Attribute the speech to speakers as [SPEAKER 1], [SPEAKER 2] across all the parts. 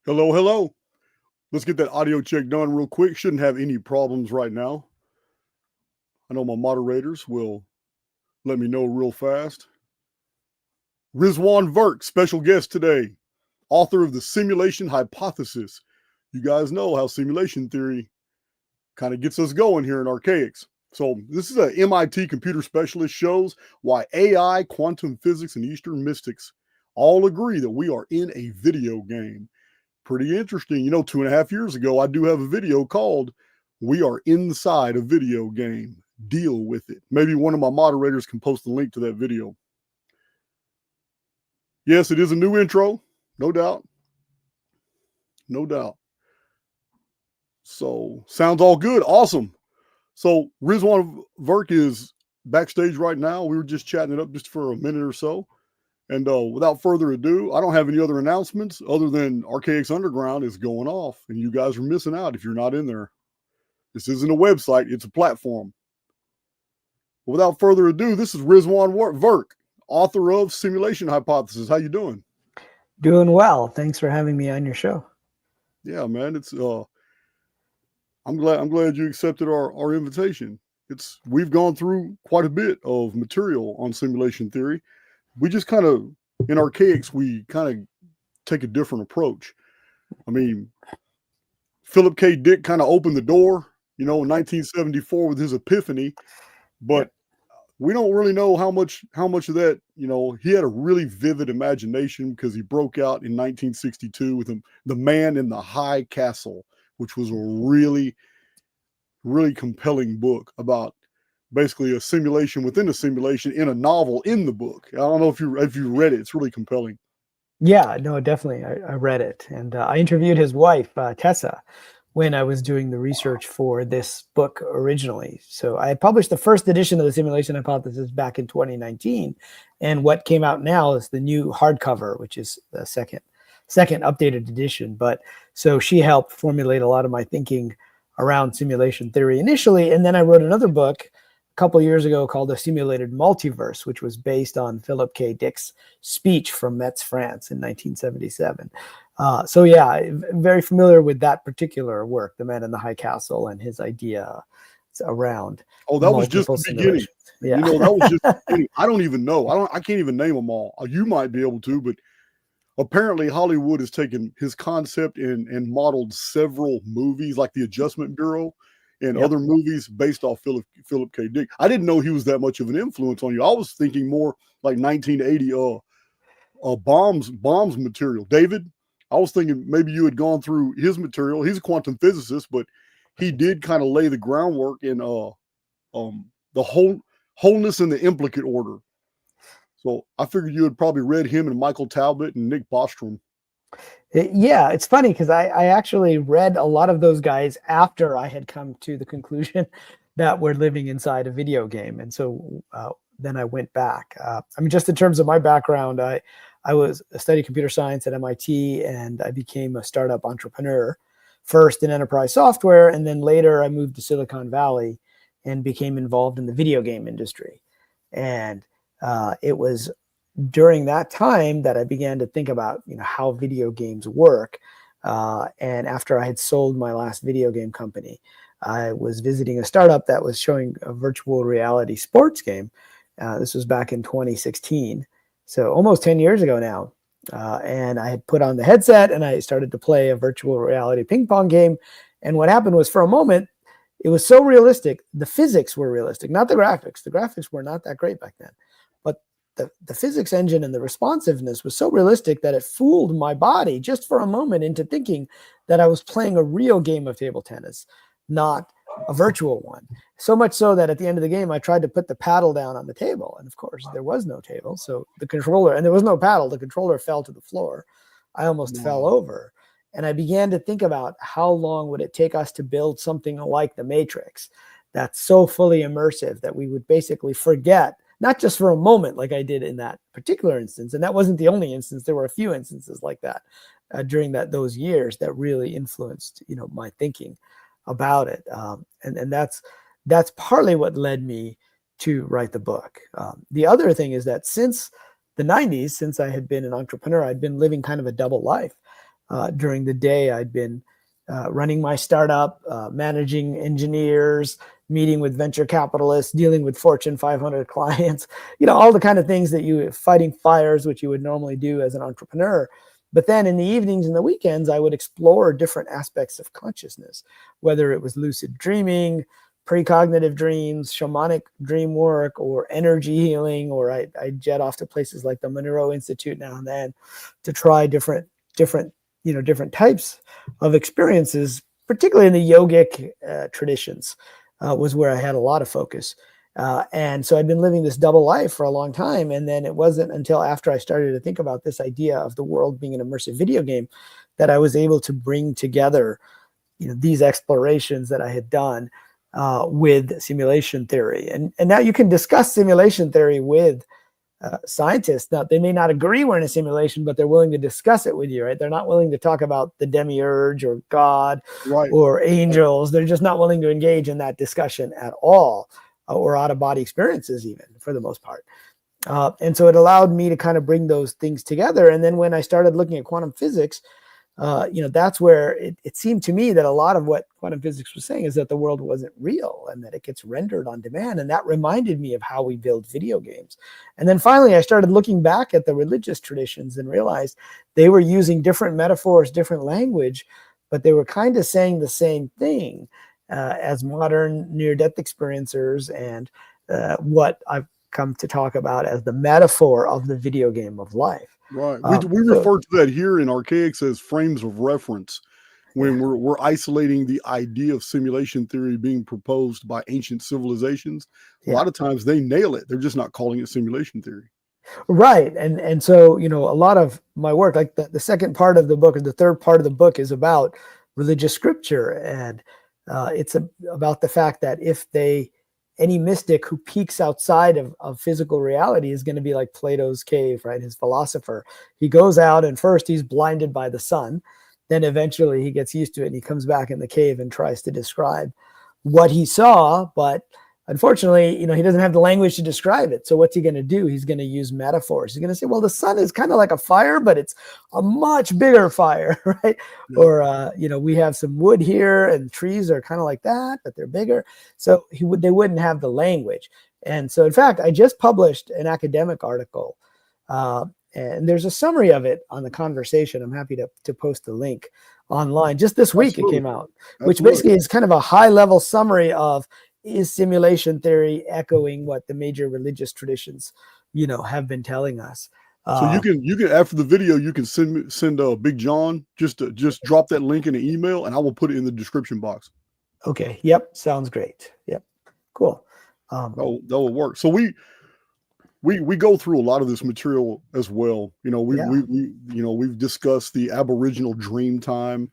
[SPEAKER 1] Hello, hello. Let's get that audio check done real quick. Shouldn't have any problems right now. I know my moderators will let me know real fast. Rizwan Virk, special guest today, author of the simulation hypothesis. You guys know how simulation theory kind of gets us going here in Archaix. So this is a MIT computer specialist, shows why AI, quantum physics, and Eastern mystics all agree that we are in a video game. Pretty interesting. You know, 2.5 years ago, I do have a video called "We Are Inside a Video Game. Deal with it." Maybe one of my moderators can post a link to that video. Yes, it is a new intro, no doubt. No doubt. So, sounds all good. Awesome. So, Rizwan Virk is backstage right now. We were just chatting it up just for a minute or so. And without further ado, I don't have any other announcements other than Archaix Underground is going off, and you guys are missing out if you're not in there. This isn't a website, it's a platform. But without further ado, this is Rizwan Virk, author of Simulation Hypothesis. How you doing?
[SPEAKER 2] Doing well. Thanks for having me on your show.
[SPEAKER 1] Yeah, man. It's I'm glad you accepted our invitation. We've gone through quite a bit of material on simulation theory. We just kind of, in Archaix, we kind of take a different approach. I mean, Philip K. Dick kind of opened the door, in 1974 with his epiphany, but we don't really know how much of that, he had a really vivid imagination because he broke out in 1962 with The Man in the High Castle, which was a really, really compelling book about basically a simulation within a simulation in a novel in the book. I don't know if you read it. It's really compelling.
[SPEAKER 2] Yeah, no, definitely. I read it. And I interviewed his wife, Tessa, when I was doing the research for this book originally. So I published the first edition of the Simulation Hypothesis back in 2019. And what came out now is the new hardcover, which is the second updated edition. But so she helped formulate a lot of my thinking around simulation theory initially. And then I wrote another book a couple of years ago called The Simulated Multiverse, which was based on Philip K. Dick's speech from Metz, France in 1977. So yeah, I'm very familiar with that particular work, The Man in the High Castle, and his idea around.
[SPEAKER 1] Oh, that was just the beginning.
[SPEAKER 2] Yeah.
[SPEAKER 1] That was just the beginning. I don't even know. I can't even name them all. You might be able to, but apparently Hollywood has taken his concept and modeled several movies like The Adjustment Bureau and other movies based off Philip K. Dick. I didn't know he was that much of an influence on you. I was thinking more like 1980 bombs material. David, I was thinking maybe you had gone through his material. He's a quantum physicist, but he did kind of lay the groundwork in the wholeness and the implicate order. So I figured you had probably read him and Michael Talbot and Nick Bostrom.
[SPEAKER 2] Yeah, it's funny because I actually read a lot of those guys after I had come to the conclusion that we're living inside a video game. And so then I went back. I mean, just in terms of my background, I studied computer science at MIT, and I became a startup entrepreneur, first in enterprise software, and then later I moved to Silicon Valley and became involved in the video game industry. And it was during that time that I began to think about, how video games work. And after I had sold my last video game company, I was visiting a startup that was showing a virtual reality sports game. This was back in 2016, so almost 10 years ago now. And I had put on the headset and I started to play a virtual reality ping pong game. And what happened was, for a moment, it was so realistic. The physics were realistic, not the graphics. The graphics were not that great back then. But the physics engine and the responsiveness was so realistic that it fooled my body just for a moment into thinking that I was playing a real game of table tennis, not a virtual one. So much so that at the end of the game, I tried to put the paddle down on the table. And of course, there was no table. So the controller, and there was no paddle, the controller fell to the floor. I almost fell over. And I began to think about how long would it take us to build something like the Matrix that's so fully immersive that we would basically forget, not just for a moment like I did in that particular instance. And that wasn't the only instance. There were a few instances like that during those years that really influenced, my thinking about it. And that's partly what led me to write the book. The other thing is that since the 90s, since I had been an entrepreneur, I'd been living kind of a double life. During the day, I'd been running my startup, managing engineers, meeting with venture capitalists, dealing with Fortune 500 clients, all the kind of things that fighting fires, which you would normally do as an entrepreneur. But then in the evenings and the weekends, I would explore different aspects of consciousness, whether it was lucid dreaming, precognitive dreams, shamanic dream work, or energy healing, or I jet off to places like the Monroe Institute now and then to try different types of experiences, particularly in the yogic traditions, was where I had a lot of focus. And so I'd been living this double life for a long time. And then it wasn't until after I started to think about this idea of the world being an immersive video game that I was able to bring together, these explorations that I had done with simulation theory. And now you can discuss simulation theory with scientists. Now, they may not agree we're in a simulation, but they're willing to discuss it with you, right? They're not willing to talk about the demiurge or God or angels. They're just not willing to engage in that discussion at all, or out-of-body experiences even, for the most part. And so it allowed me to kind of bring those things together. And then when I started looking at quantum physics, that's where it seemed to me that a lot of what quantum physics was saying is that the world wasn't real and that it gets rendered on demand. And that reminded me of how we build video games. And then finally, I started looking back at the religious traditions and realized they were using different metaphors, different language, but they were kind of saying the same thing as modern near-death experiencers and what I've come to talk about as the metaphor of the video game of life.
[SPEAKER 1] Right. We refer to that here in Archaix as frames of reference when we're isolating the idea of simulation theory being proposed by ancient civilizations. A lot of times they nail it. They're just not calling it simulation theory.
[SPEAKER 2] Right. And so, a lot of my work, like the second part of the book or the third part of the book, is about religious scripture. And it's about the fact that any mystic who peeks outside of physical reality is going to be like Plato's cave, right? His philosopher. He goes out and first he's blinded by the sun. Then eventually he gets used to it and he comes back in the cave and tries to describe what he saw. But unfortunately, he doesn't have the language to describe it. So what's he going to do? He's going to use metaphors. He's going to say, well, the sun is kind of like a fire, but it's a much bigger fire, right? Yeah. Or, we have some wood here and trees are kind of like that, but they're bigger. So they wouldn't have the language. And so, in fact, I just published an academic article and there's a summary of it on The Conversation. I'm happy to post the link online. Just this week it came out, which basically is kind of a high-level summary of, is simulation theory echoing what the major religious traditions, have been telling us.
[SPEAKER 1] So you can after the video, you can send Big John just drop that link in an email, and I will put it in the description box.
[SPEAKER 2] Okay. Yep. Sounds great. Yep. Cool.
[SPEAKER 1] That will work. So we go through a lot of this material as well. You know,
[SPEAKER 2] Yeah.
[SPEAKER 1] we've discussed the Aboriginal dream time.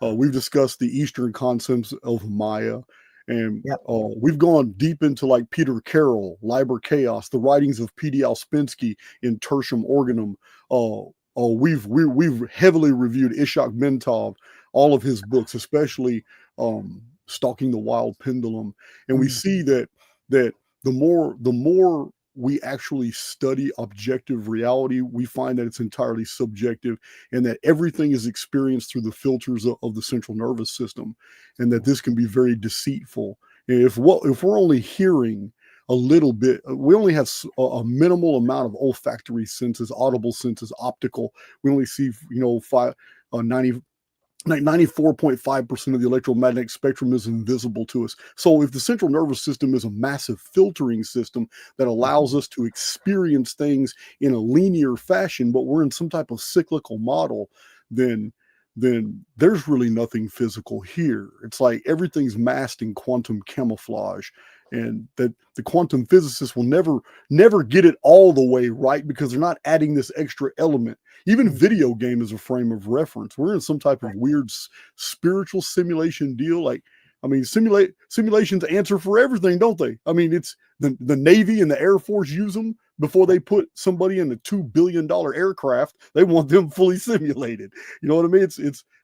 [SPEAKER 1] We've discussed the Eastern concepts of Maya, and
[SPEAKER 2] Yep.
[SPEAKER 1] we've gone deep into like Peter Carroll, Liber Chaos, the writings of P.D. Ouspensky in Tertium Organum. We've heavily reviewed Ishak Mentov, all of his books, especially Stalking the Wild Pendulum, and we see that the more we actually study objective reality, we find that it's entirely subjective, and that everything is experienced through the filters of the central nervous system, and that this can be very deceitful. And if we're only hearing a little bit, we only have a minimal amount of olfactory senses, audible senses, optical. We only see 94.5% of the electromagnetic spectrum is invisible to us. So if the central nervous system is a massive filtering system that allows us to experience things in a linear fashion, but we're in some type of cyclical model, then there's really nothing physical here. It's like everything's masked in quantum camouflage, and that the quantum physicists will never get it all the way right, because they're not adding this extra element. Even video game is a frame of reference. We're in some type of weird spiritual simulation deal. Like, I mean, simulations answer for everything, don't they? I mean, it's the Navy and the Air Force use them before they put somebody in a $2 billion aircraft. They want them fully simulated. You know what I mean?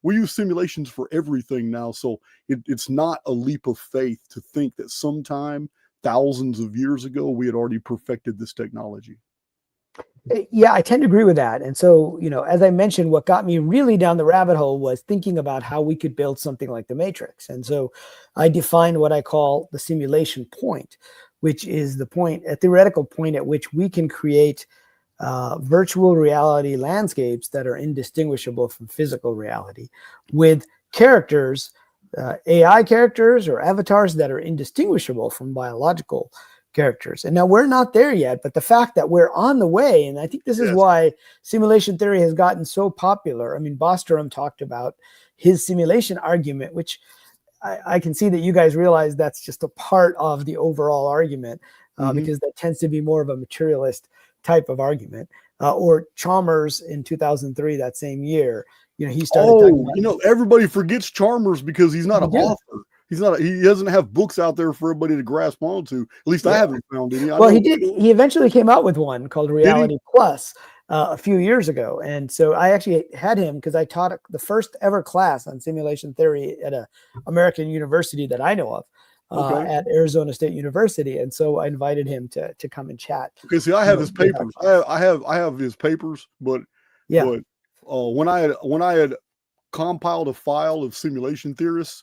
[SPEAKER 1] We use simulations for everything now. So it's not a leap of faith to think that sometime thousands of years ago, we had already perfected this technology.
[SPEAKER 2] Yeah, I tend to agree with that. And so, as I mentioned, what got me really down the rabbit hole was thinking about how we could build something like the Matrix. And so I defined what I call the simulation point, which is a theoretical point at which we can create virtual reality landscapes that are indistinguishable from physical reality, with characters, AI characters or avatars that are indistinguishable from biological characters. And now we're not there yet, but the fact that we're on the way, and I think this is why simulation theory has gotten so popular. I mean, Bostrom talked about his simulation argument, which I can see that you guys realize that's just a part of the overall argument, because that tends to be more of a materialist type of argument. Or Chalmers in 2003, that same year, he started talking about,
[SPEAKER 1] everybody forgets Chalmers because he's not an author. He doesn't have books out there for everybody to grasp onto. At least I haven't found any.
[SPEAKER 2] He did. He eventually came out with one called Reality Plus a few years ago. And so I actually had him because I taught the first ever class on simulation theory at an American university that I know of, at Arizona State University. And so I invited him to come and chat.
[SPEAKER 1] Okay, see, I have his papers. I have his papers, but when I had compiled a file of simulation theorists,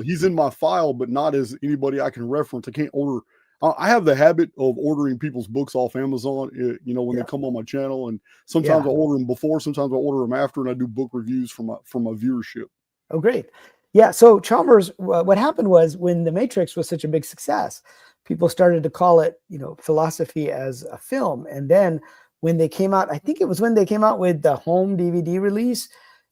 [SPEAKER 1] he's in my file, but not as anybody I can reference. I can't order. I have the habit of ordering people's books off Amazon, when they come on my channel, and sometimes I order them before, sometimes I order them after, and I do book reviews for my viewership.
[SPEAKER 2] Oh, great. Yeah. So Chalmers, what happened was when The Matrix was such a big success, people started to call it, philosophy as a film. And then when they came out, I think it was when they came out with the home DVD release,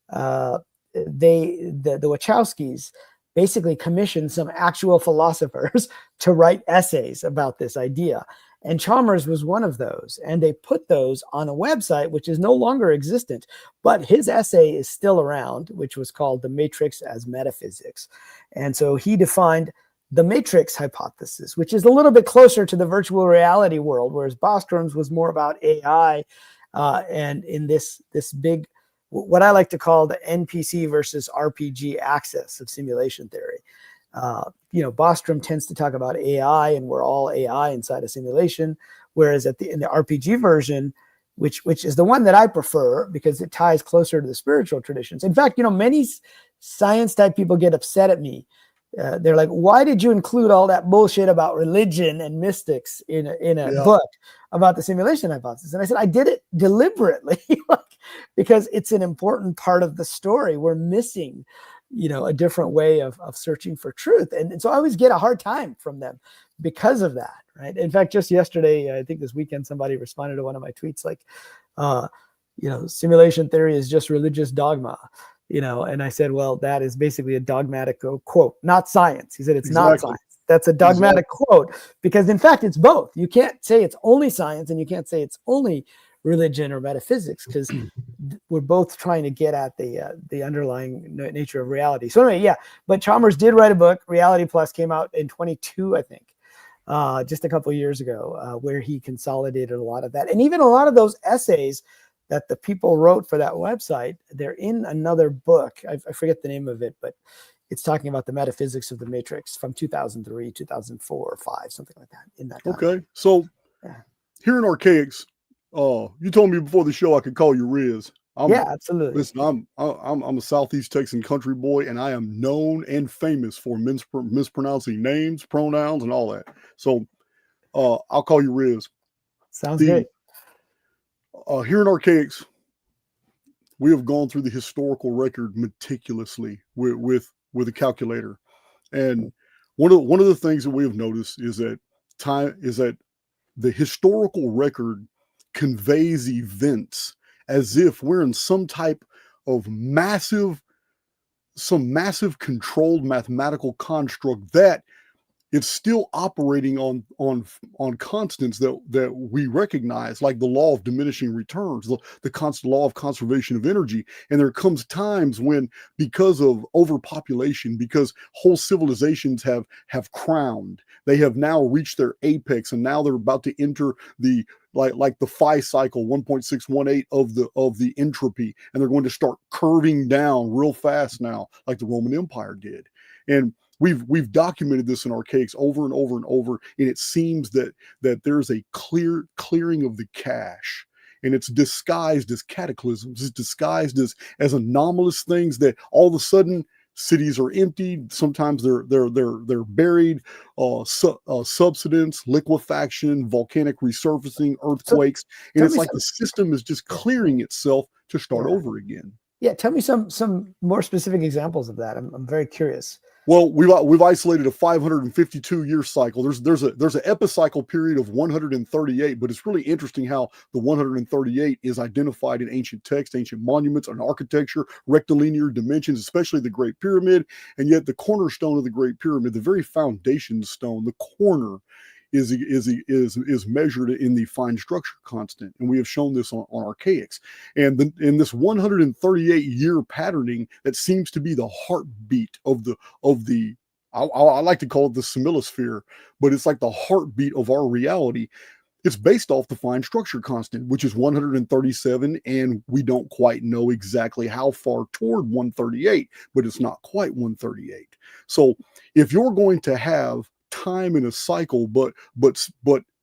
[SPEAKER 2] the Wachowskis basically commissioned some actual philosophers to write essays about this idea. And Chalmers was one of those. And they put those on a website, which is no longer existent, but his essay is still around, which was called The Matrix as Metaphysics. And so he defined the Matrix hypothesis, which is a little bit closer to the virtual reality world, whereas Bostrom's was more about AI, and in this big, what I like to call the NPC versus RPG axis of simulation theory. Bostrom tends to talk about AI, and we're all AI inside a simulation, whereas in the RPG version, which is the one that I prefer because it ties closer to the spiritual traditions. In fact, many science type people get upset at me. They're like, why did you include all that bullshit about religion and mystics in a book about the simulation hypothesis? And I said, I did it deliberately because it's an important part of the story. We're missing, a different way of searching for truth. And so I always get a hard time from them because of that, right? In fact, just yesterday, I think this weekend, somebody responded to one of my tweets like, simulation theory is just religious dogma. And I said, well, that is basically a dogmatic quote, not science. He said, it's not science. that's a dogmatic quote, because in fact, it's both. You can't say it's only science and you can't say it's only religion or metaphysics, because we're both trying to get at the underlying nature of reality. So anyway, yeah, but Chalmers did write a book. Reality Plus came out in 22, I think, just a couple of years ago, where he consolidated a lot of that. And even a lot of those essays that the people wrote for that website, they're in another book. I forget the name of it, but it's talking about the metaphysics of the matrix from 2003, 2004, or 5, something like that. In that time.
[SPEAKER 1] Okay, so here in Archaix, you told me before the show I could call you Riz.
[SPEAKER 2] Yeah, absolutely.
[SPEAKER 1] Listen, I'm a Southeast Texan country boy, and I am known and famous for mispronouncing names, pronouns, and all that. So I'll call you Riz.
[SPEAKER 2] Sounds great.
[SPEAKER 1] Here in Archaix, we have gone through the historical record meticulously with a calculator, and one of the things that we have noticed is that the historical record conveys events as if we're in some type of massive controlled mathematical construct that it's still operating on constants that we recognize, like the law of diminishing returns, the constant law of conservation of energy. And there comes times when, because of overpopulation, because whole civilizations have crowned, they have now reached their apex, and now they're about to enter the like the phi cycle 1.618 of the entropy, and they're going to start curving down real fast now, like the Roman Empire did. And we've documented this in Archaix over and over and over, and it seems that there's a clearing of the cache, and it's disguised as cataclysms. It's disguised as anomalous things that all of a sudden cities are emptied. Sometimes they're buried. Subsidence, liquefaction, volcanic resurfacing, earthquakes, and it's like the system is just clearing itself to start over again.
[SPEAKER 2] Yeah, tell me some more specific examples of that. I'm very curious.
[SPEAKER 1] Well, we've isolated a 552-year cycle. There's an epicycle period of 138, but it's really interesting how the 138 is identified in ancient texts, ancient monuments, and architecture, rectilinear dimensions, especially the Great Pyramid. And yet the cornerstone of the Great Pyramid, the very foundation stone, the corner, is measured in the fine structure constant, and we have shown this on Archaix. And in this 138-year patterning that seems to be the heartbeat of the I like to call it the similosphere, but it's like the heartbeat of our reality. It's based off the fine structure constant, which is 137, and we don't quite know exactly how far toward 138, but it's not quite 138. So if you're going to have time in a cycle, but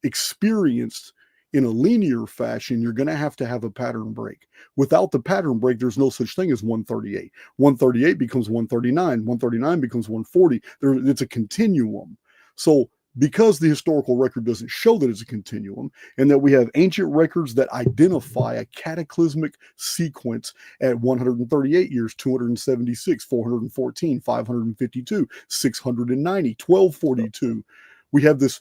[SPEAKER 1] experienced in a linear fashion, you're going to have a pattern break. Without the pattern break, there's no such thing as 138. 138 becomes 139. 139 becomes 140. It's a continuum. So because the historical record doesn't show that it's a continuum, and that we have ancient records that identify a cataclysmic sequence at 138 years, 276, 414, 552, 690, 1242. We have this.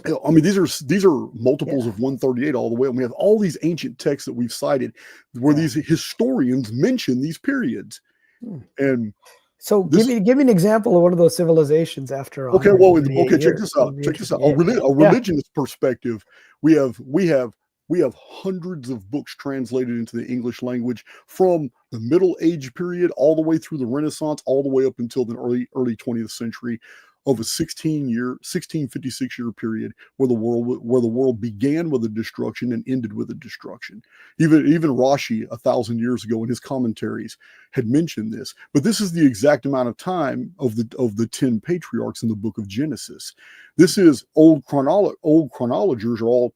[SPEAKER 1] I mean, these are multiples of 138 all the way. And we have all these ancient texts that we've cited where these historians mention these periods. And
[SPEAKER 2] so give me an example of one of those civilizations after.
[SPEAKER 1] Okay, check this out. A religionist perspective, we have hundreds of books translated into the English language from the Middle Age period all the way through the Renaissance, all the way up until the early 20th century, of a 1656-year period where the world began with a destruction and ended with a destruction. Even Rashi 1,000 years ago in his commentaries had mentioned this. But this is the exact amount of time of the 10 patriarchs in the book of Genesis. This is old chronologers are all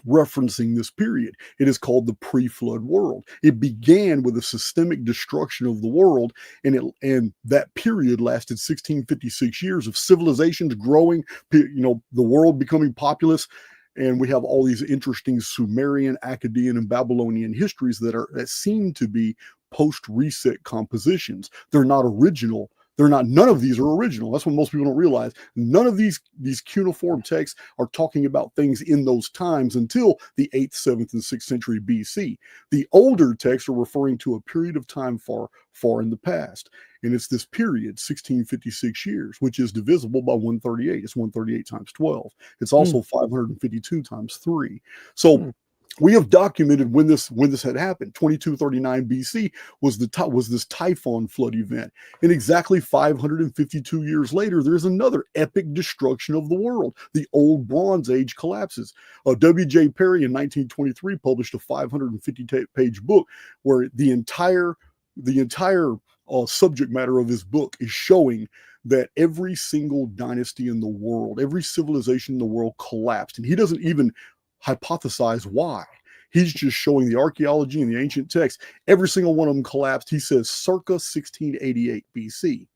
[SPEAKER 1] referencing this period. It is called the pre-flood world. It began with a systemic destruction of the world, and that period lasted 1656 years of civilizations growing, the world becoming populous, and we have all these interesting Sumerian, Akkadian, and Babylonian histories that seem to be post-reset compositions. They're not original. None of these are original. That's what most people don't realize. None of these cuneiform texts are talking about things in those times until the 8th, 7th, and 6th century BC. The older texts are referring to a period of time far, far in the past. And it's this period, 1656 years, which is divisible by 138. It's 138 times 12. It's also 552 times 3. So we have documented when this had happened. 2239 BC was this Typhon flood event, and exactly 552 years later, there's another epic destruction of the world. The Old Bronze Age collapses. W.J. Perry in 1923 published a 550-page book where the entire subject matter of his book is showing that every single dynasty in the world, every civilization in the world collapsed, and he doesn't even hypothesize why. He's just showing the archaeology and the ancient texts. Every single one of them collapsed. He says circa 1688 BC.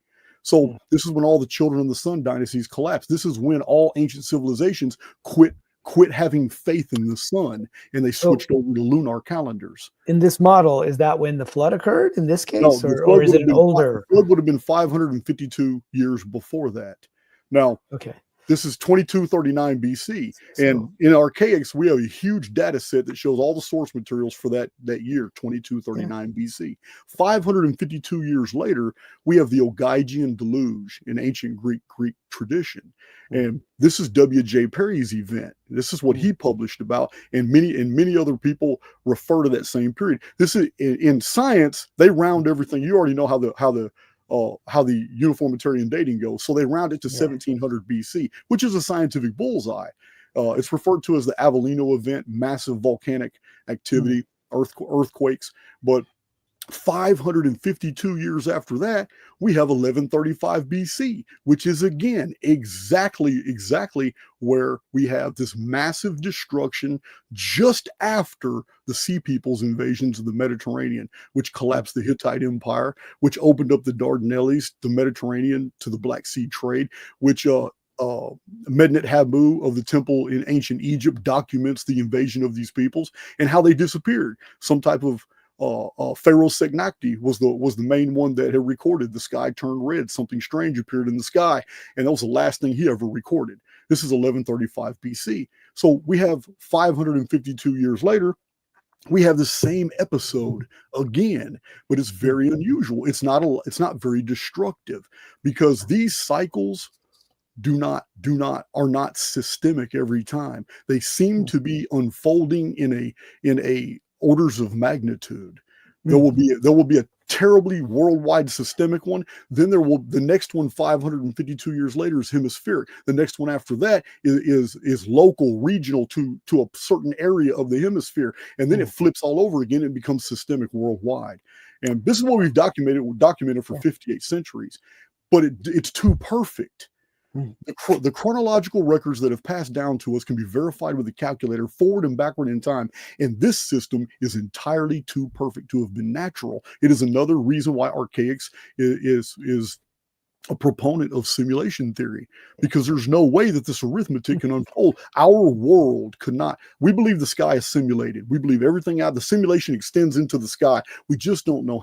[SPEAKER 1] So this is when all the children of the sun dynasties collapsed. This is when all ancient civilizations quit having faith in the sun, and they switched over to lunar calendars.
[SPEAKER 2] In this model, is that when the flood occurred in this case,
[SPEAKER 1] no,
[SPEAKER 2] or is it an older?
[SPEAKER 1] The flood would have been 552 years before that. Now,
[SPEAKER 2] okay.
[SPEAKER 1] This is 2239 BC. And in Archaix, we have a huge data set that shows all the source materials for that year, 2239 BC. 552 years later, we have the Ogygian deluge in ancient Greek tradition. And this is W.J. Perry's event. This is what he published about, and many other people refer to that same period. This is in science, they round everything. You already know how the uniformitarian dating goes. So they round it to 1700 BC, which is a scientific bullseye. It's referred to as the Avellino event, massive volcanic activity, earthquakes. But 552 years after that, we have 1135 BC, which is again exactly where we have this massive destruction just after the Sea Peoples invasions of the Mediterranean, which collapsed the Hittite Empire, which opened up the Dardanelles, the Mediterranean to the Black Sea trade, which Medinet Habu of the temple in ancient Egypt documents the invasion of these peoples and how they disappeared. Some type of Pharaoh Segnakti was the main one that had recorded the sky turned red. Something strange appeared in the sky, and that was the last thing he ever recorded. This is 1135 BC. So we have 552 years later, we have the same episode again, but it's very unusual. It's not very destructive, because these cycles are not systemic every time. They seem to be unfolding in a orders of magnitude. There will be a terribly worldwide systemic one. Then the next one 552 years later is hemispheric. The next one after that is local, regional to a certain area of the hemisphere. And then it flips all over again and becomes systemic worldwide. And this is what we've documented for 58 centuries, but it's too perfect. The chronological records that have passed down to us can be verified with a calculator forward and backward in time, and this system is entirely too perfect to have been natural. It is another reason why Archaix is a proponent of simulation theory, because there's no way that this arithmetic can unfold. Our world could not. We believe the sky is simulated. We believe everything out. The simulation extends into the sky. We just don't know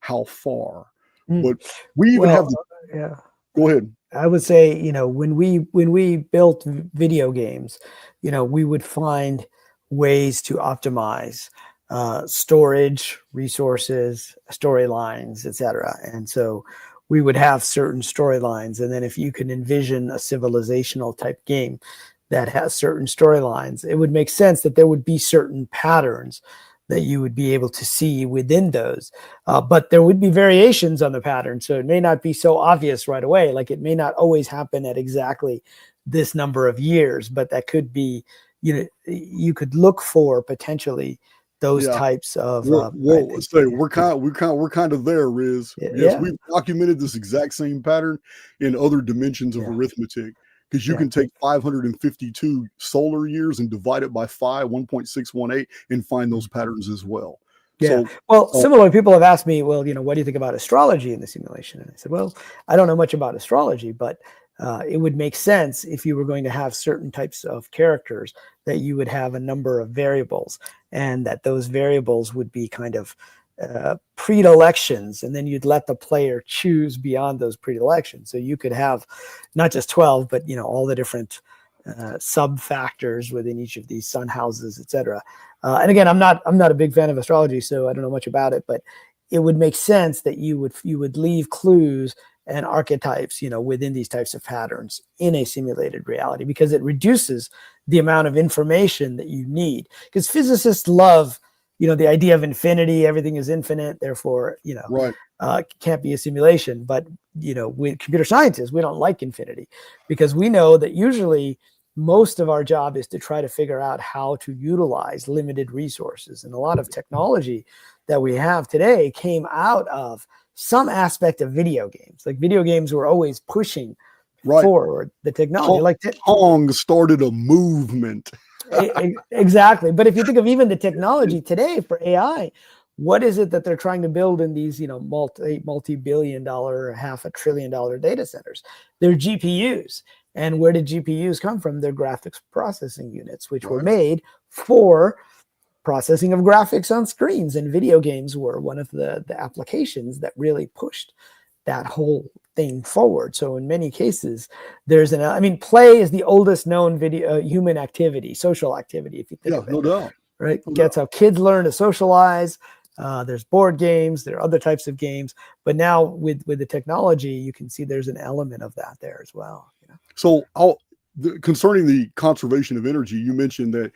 [SPEAKER 1] how far. But we even have the. Go ahead.
[SPEAKER 2] I would say, when we built video games, we would find ways to optimize storage, resources, storylines, etc. And so we would have certain storylines. And then if you can envision a civilizational type game that has certain storylines, it would make sense that there would be certain patterns that you would be able to see within those. But there would be variations on the pattern. So it may not be so obvious right away. Like it may not always happen at exactly this number of years, but that could be, you could look for potentially those types of.
[SPEAKER 1] We're kind of there, Riz. Yes, we've documented this exact same pattern in other dimensions of arithmetic. Because you can take 552 solar years and divide it by 1.618, and find those patterns as well.
[SPEAKER 2] Yeah. So, similarly, people have asked me, well, what do you think about astrology in the simulation? And I said, well, I don't know much about astrology, but it would make sense if you were going to have certain types of characters that you would have a number of variables, and that those variables would be kind of predilections, and then you'd let the player choose beyond those predilections. So you could have not just 12, but all the different sub factors within each of these sun houses, etc. And again, I'm not a big fan of astrology, so I don't know much about it, but it would make sense that you would leave clues and archetypes, within these types of patterns in a simulated reality, because it reduces the amount of information that you need. Because physicists love, the idea of infinity, everything is infinite, therefore,
[SPEAKER 1] Right.
[SPEAKER 2] Can't be a simulation. But, with computer scientists, we don't like infinity, because we know that usually most of our job is to try to figure out how to utilize limited resources. And a lot of technology that we have today came out of some aspect of video games. Like video games were always pushing forward the technology.
[SPEAKER 1] Pong started a movement.
[SPEAKER 2] Exactly. But if you think of even the technology today for AI, what is it that they're trying to build in these, multi-billion dollar, $500 billion data centers? They're GPUs. And where did GPUs come from? They're graphics processing units, which were made for processing of graphics on screens, and video games were one of the applications that really pushed that whole thing forward. So in many cases, play is the oldest known human activity, social activity, if you think of it.
[SPEAKER 1] No doubt.
[SPEAKER 2] Right? That's how kids learn to socialize. There's board games, there are other types of games, but now with the technology, you can see there's an element of that there as well.
[SPEAKER 1] So concerning the conservation of energy, you mentioned that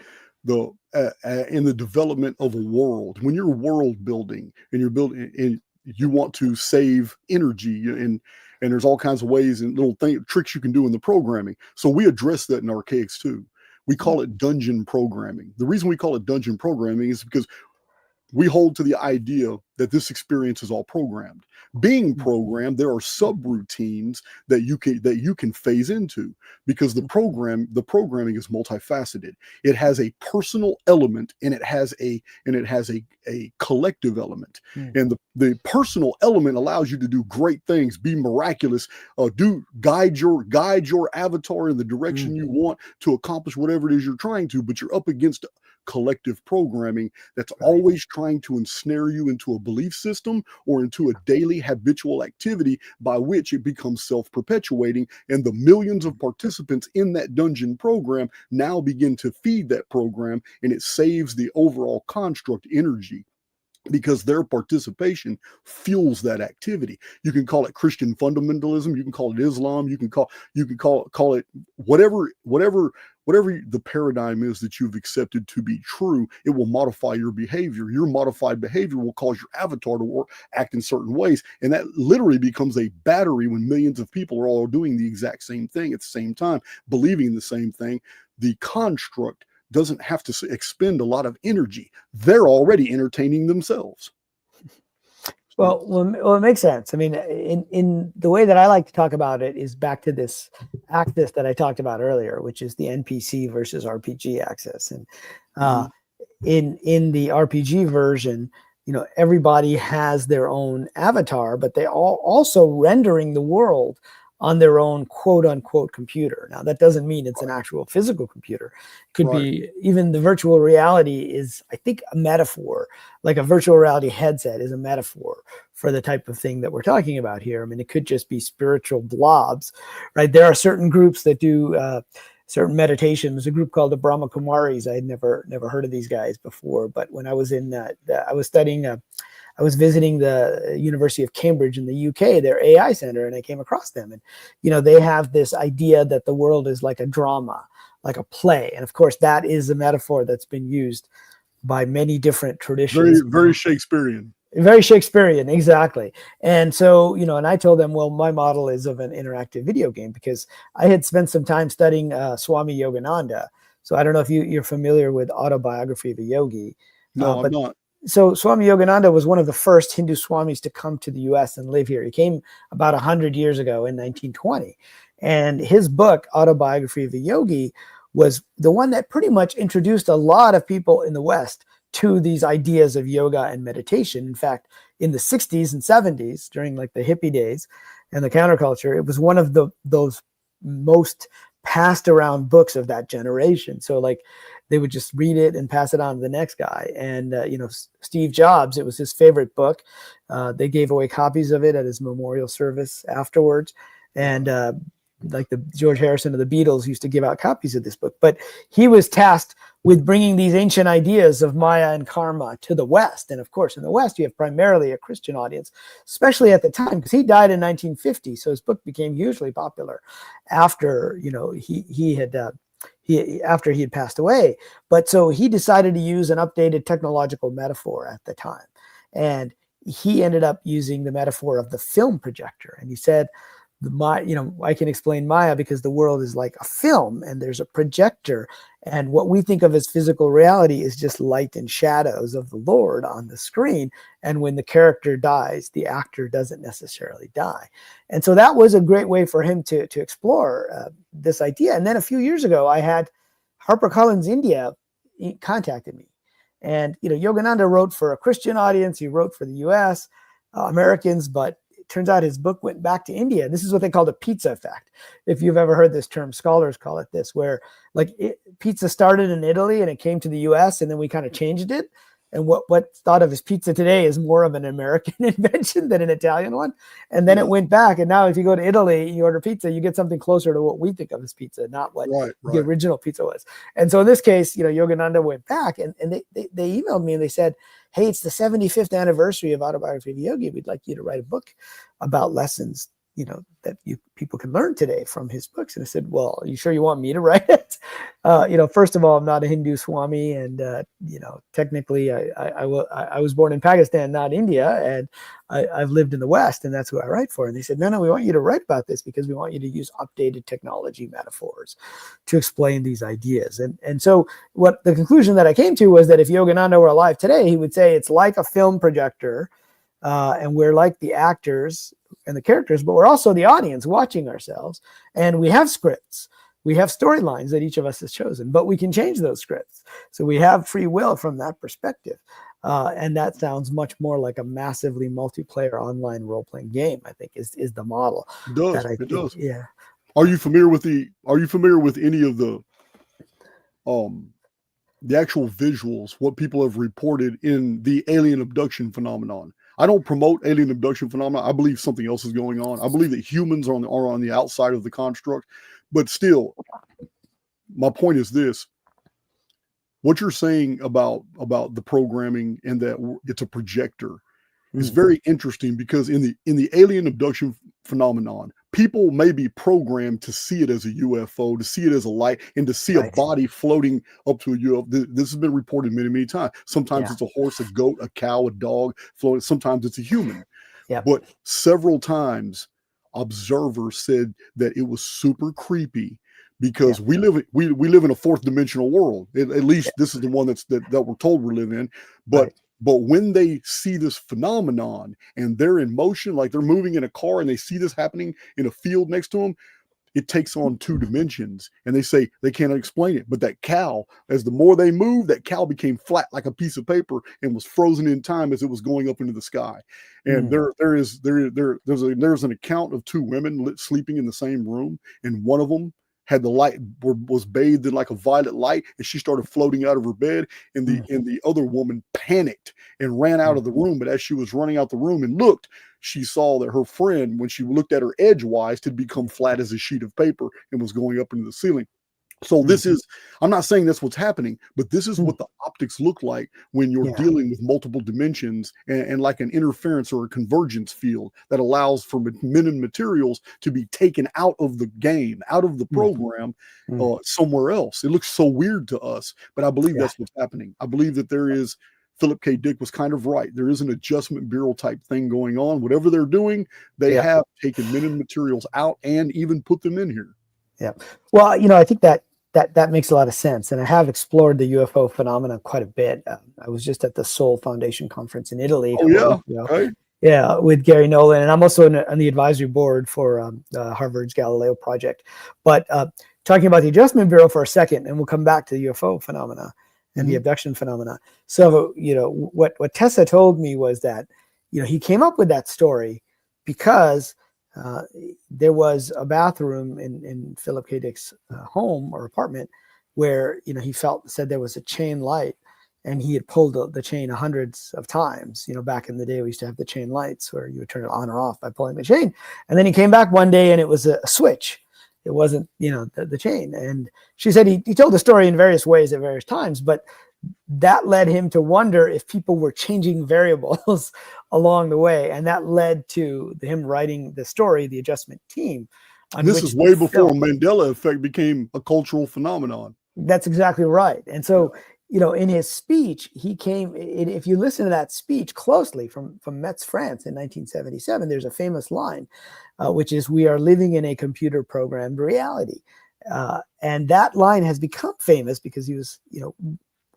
[SPEAKER 1] in the development of a world, when you're world building and you're building and you want to save energy, and there's all kinds of ways and little tricks you can do in the programming. So we address that in Archaix too. We call it dungeon programming. The reason we call it dungeon programming is because we hold to the idea that this experience is all programmed. Being programmed, there are subroutines that you can phase into, because the programming is multifaceted. It has a personal element, and it has a collective element. And the personal element allows you to do great things, be miraculous, guide your avatar in the direction you want to accomplish whatever it is you're trying to, but you're up against collective programming that's always trying to ensnare you into a belief system or into a daily habitual activity by which it becomes self-perpetuating, and the millions of participants in that dungeon program now begin to feed that program, and it saves the overall construct energy, because their participation fuels that activity. You can call it Christian fundamentalism, you can call it Islam, you can call it whatever the paradigm is that you've accepted to be true. It will modify your behavior. Your modified behavior will cause your avatar to act in certain ways, and that literally becomes a battery when millions of people are all doing the exact same thing at the same time, believing the same thing. The construct doesn't have to expend a lot of energy. They're already entertaining themselves.
[SPEAKER 2] Well, it makes sense. I mean, in the way that I like to talk about it is back to this axis that I talked about earlier, which is the NPC versus RPG axis. And in the RPG version, everybody has their own avatar, but they all also rendering the world on their own quote unquote computer. Now, that doesn't mean it's an actual physical computer. It could be, even the virtual reality is, I think, a metaphor. Like a virtual reality headset is a metaphor for the type of thing that we're talking about here. I mean, it could just be spiritual blobs, right? There are certain groups that do certain meditation. There's a group called the Brahma Kumaris. I had never heard of these guys before, but when I was I was visiting the University of Cambridge in the UK, their AI center, and I came across them. And, they have this idea that the world is like a drama, like a play. And of course, that is a metaphor that's been used by many different traditions.
[SPEAKER 1] Very, very Shakespearean.
[SPEAKER 2] Very Shakespearean, exactly. And so, and I told them, well, my model is of an interactive video game, because I had spent some time studying Swami Yogananda. So I don't know if you're familiar with Autobiography of a Yogi.
[SPEAKER 1] No, I'm not.
[SPEAKER 2] So Swami Yogananda was one of the first Hindu swamis to come to the US and live here. He came about 100 years ago in 1920. And his book, Autobiography of a Yogi, was the one that pretty much introduced a lot of people in the West to these ideas of yoga and meditation. In fact, in the 60s and 70s, during like the hippie days and the counterculture, it was one of those most passed around books of that generation. So like they would just read it and pass it on to the next guy. And, Steve Jobs, it was his favorite book. They gave away copies of it at his memorial service afterwards. And like the George Harrison of the Beatles used to give out copies of this book. But he was tasked with bringing these ancient ideas of Maya and karma to the West. And of course, in the West, you have primarily a Christian audience, especially at the time, because he died in 1950. So his book became hugely popular after, after he had passed away. But so he decided to use an updated technological metaphor at the time. And he ended up using the metaphor of the film projector. And he said, I can explain Maya because the world is like a film and there's a projector. And what we think of as physical reality is just light and shadows of the Lord on the screen. And when the character dies, the actor doesn't necessarily die. And so that was a great way for him to explore this idea. And then a few years ago, I had HarperCollins India contacted me. And, Yogananda wrote for a Christian audience. He wrote for the US, Americans, but it turns out his book went back to India. This is what they call the pizza effect. If you've ever heard this term, scholars call it this, where pizza started in Italy and it came to the US and then we kind of changed it. And what's thought of as pizza today is more of an American invention than an Italian one. And then it went back. And now if you go to Italy and you order pizza, you get something closer to what we think of as pizza, not what the original pizza was. And so in this case, Yogananda went back and they emailed me and they said, hey, it's the 75th anniversary of Autobiography of a Yogi. We'd like you to write a book about lessons, that people can learn today from his books. And I said, well, are you sure you want me to write it? First of all, I'm not a Hindu Swami. And, technically I was born in Pakistan, not India. And I've lived in the West and that's who I write for. And they said, no, we want you to write about this because we want you to use updated technology metaphors to explain these ideas. And so what the conclusion that I came to was that if Yogananda were alive today, he would say it's like a film projector. And we're like the actors and the characters, but we're also the audience watching ourselves. And we have scripts. We have storylines that each of us has chosen, but we can change those scripts. So we have free will from that perspective. And that sounds much more like a massively multiplayer online role-playing game, I think is the model.
[SPEAKER 1] It does. It does.
[SPEAKER 2] Yeah.
[SPEAKER 1] Are you familiar with any of the actual visuals, what people have reported in the alien abduction phenomenon? I don't promote alien abduction phenomena. I believe something else is going on. I believe that humans are on the outside of the construct. But still, my point is this. What you're saying about the programming and that it's a projector is very interesting because in the alien abduction phenomenon, people may be programmed to see it as a UFO, to see it as a light, and to see a body floating up to a UFO. This has been reported many, many times. Sometimes it's a horse, a goat, a cow, a dog floating. Sometimes it's a human. But several times, observers said that it was super creepy because we live in a fourth dimensional world. At least this is the one that we're told we're living in. But when they see this phenomenon and they're in motion, like they're moving in a car and they see this happening in a field next to them, it takes on two dimensions. And they say they cannot explain it. But that cow, as the more they moved, that cow became flat like a piece of paper and was frozen in time as it was going up into the sky. And there's an account of two women sleeping in the same room, and one of them had the light was bathed in like a violet light, and she started floating out of her bed, and the other woman panicked and ran out of the room. But as she was running out the room and looked, she saw that her friend, when she looked at her edgewise, had become flat as a sheet of paper and was going up into the ceiling. So this is, I'm not saying that's what's happening, but this is what the optics look like when you're dealing with multiple dimensions and like an interference or a convergence field that allows for men and materials to be taken out of the game, out of the program, somewhere else. It looks so weird to us, but I believe that's what's happening. I believe that there is, Philip K. Dick was kind of right. There is an adjustment bureau type thing going on. Whatever they're doing, they have taken men and materials out and even put them in here.
[SPEAKER 2] Yeah. Well, I think that makes a lot of sense. And I have explored the UFO phenomena quite a bit. I was just at the Soul Foundation conference in Italy. Yeah, with Gary Nolan. And I'm also on the advisory board for Harvard's Galileo project. But talking about the Adjustment Bureau for a second, and we'll come back to the UFO phenomena and the abduction phenomena. So, what Tessa told me was that, he came up with that story because there was a bathroom in Philip K. Dick's home or apartment where, he said there was a chain light, and he had pulled the chain hundreds of times. Back in the day, we used to have the chain lights where you would turn it on or off by pulling the chain. And then he came back one day and it was a switch. It wasn't, the chain. And she said he told the story in various ways at various times, but that led him to wonder if people were changing variables along the way. And that led to him writing the story, The Adjustment Team.
[SPEAKER 1] This is way before Mandela effect became a cultural phenomenon.
[SPEAKER 2] That's exactly right. And so, in his speech, if you listen to that speech closely from Metz, France in 1977, there's a famous line, which is, "We are living in a computer programmed reality." And that line has become famous because he was,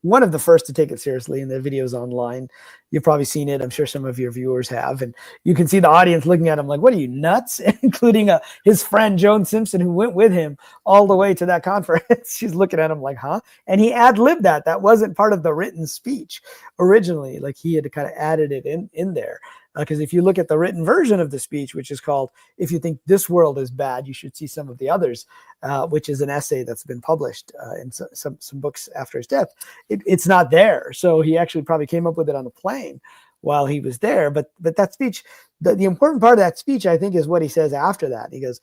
[SPEAKER 2] one of the first to take it seriously, and the videos online. You've probably seen it. I'm sure some of your viewers have. And you can see the audience looking at him like, what are you, nuts? Including his friend, Joan Simpson, who went with him all the way to that conference. She's looking at him like, huh? And he ad-libbed that. That wasn't part of the written speech originally. Like, he had kind of added it in there. Because if you look at the written version of the speech, which is called "If You Think This World is Bad, You Should See Some of the Others," which is an essay that's been published in some books after his death, it's not there. So he actually probably came up with it on the plane while he was there. But that speech, the important part of that speech, I think, is what he says after that. He goes,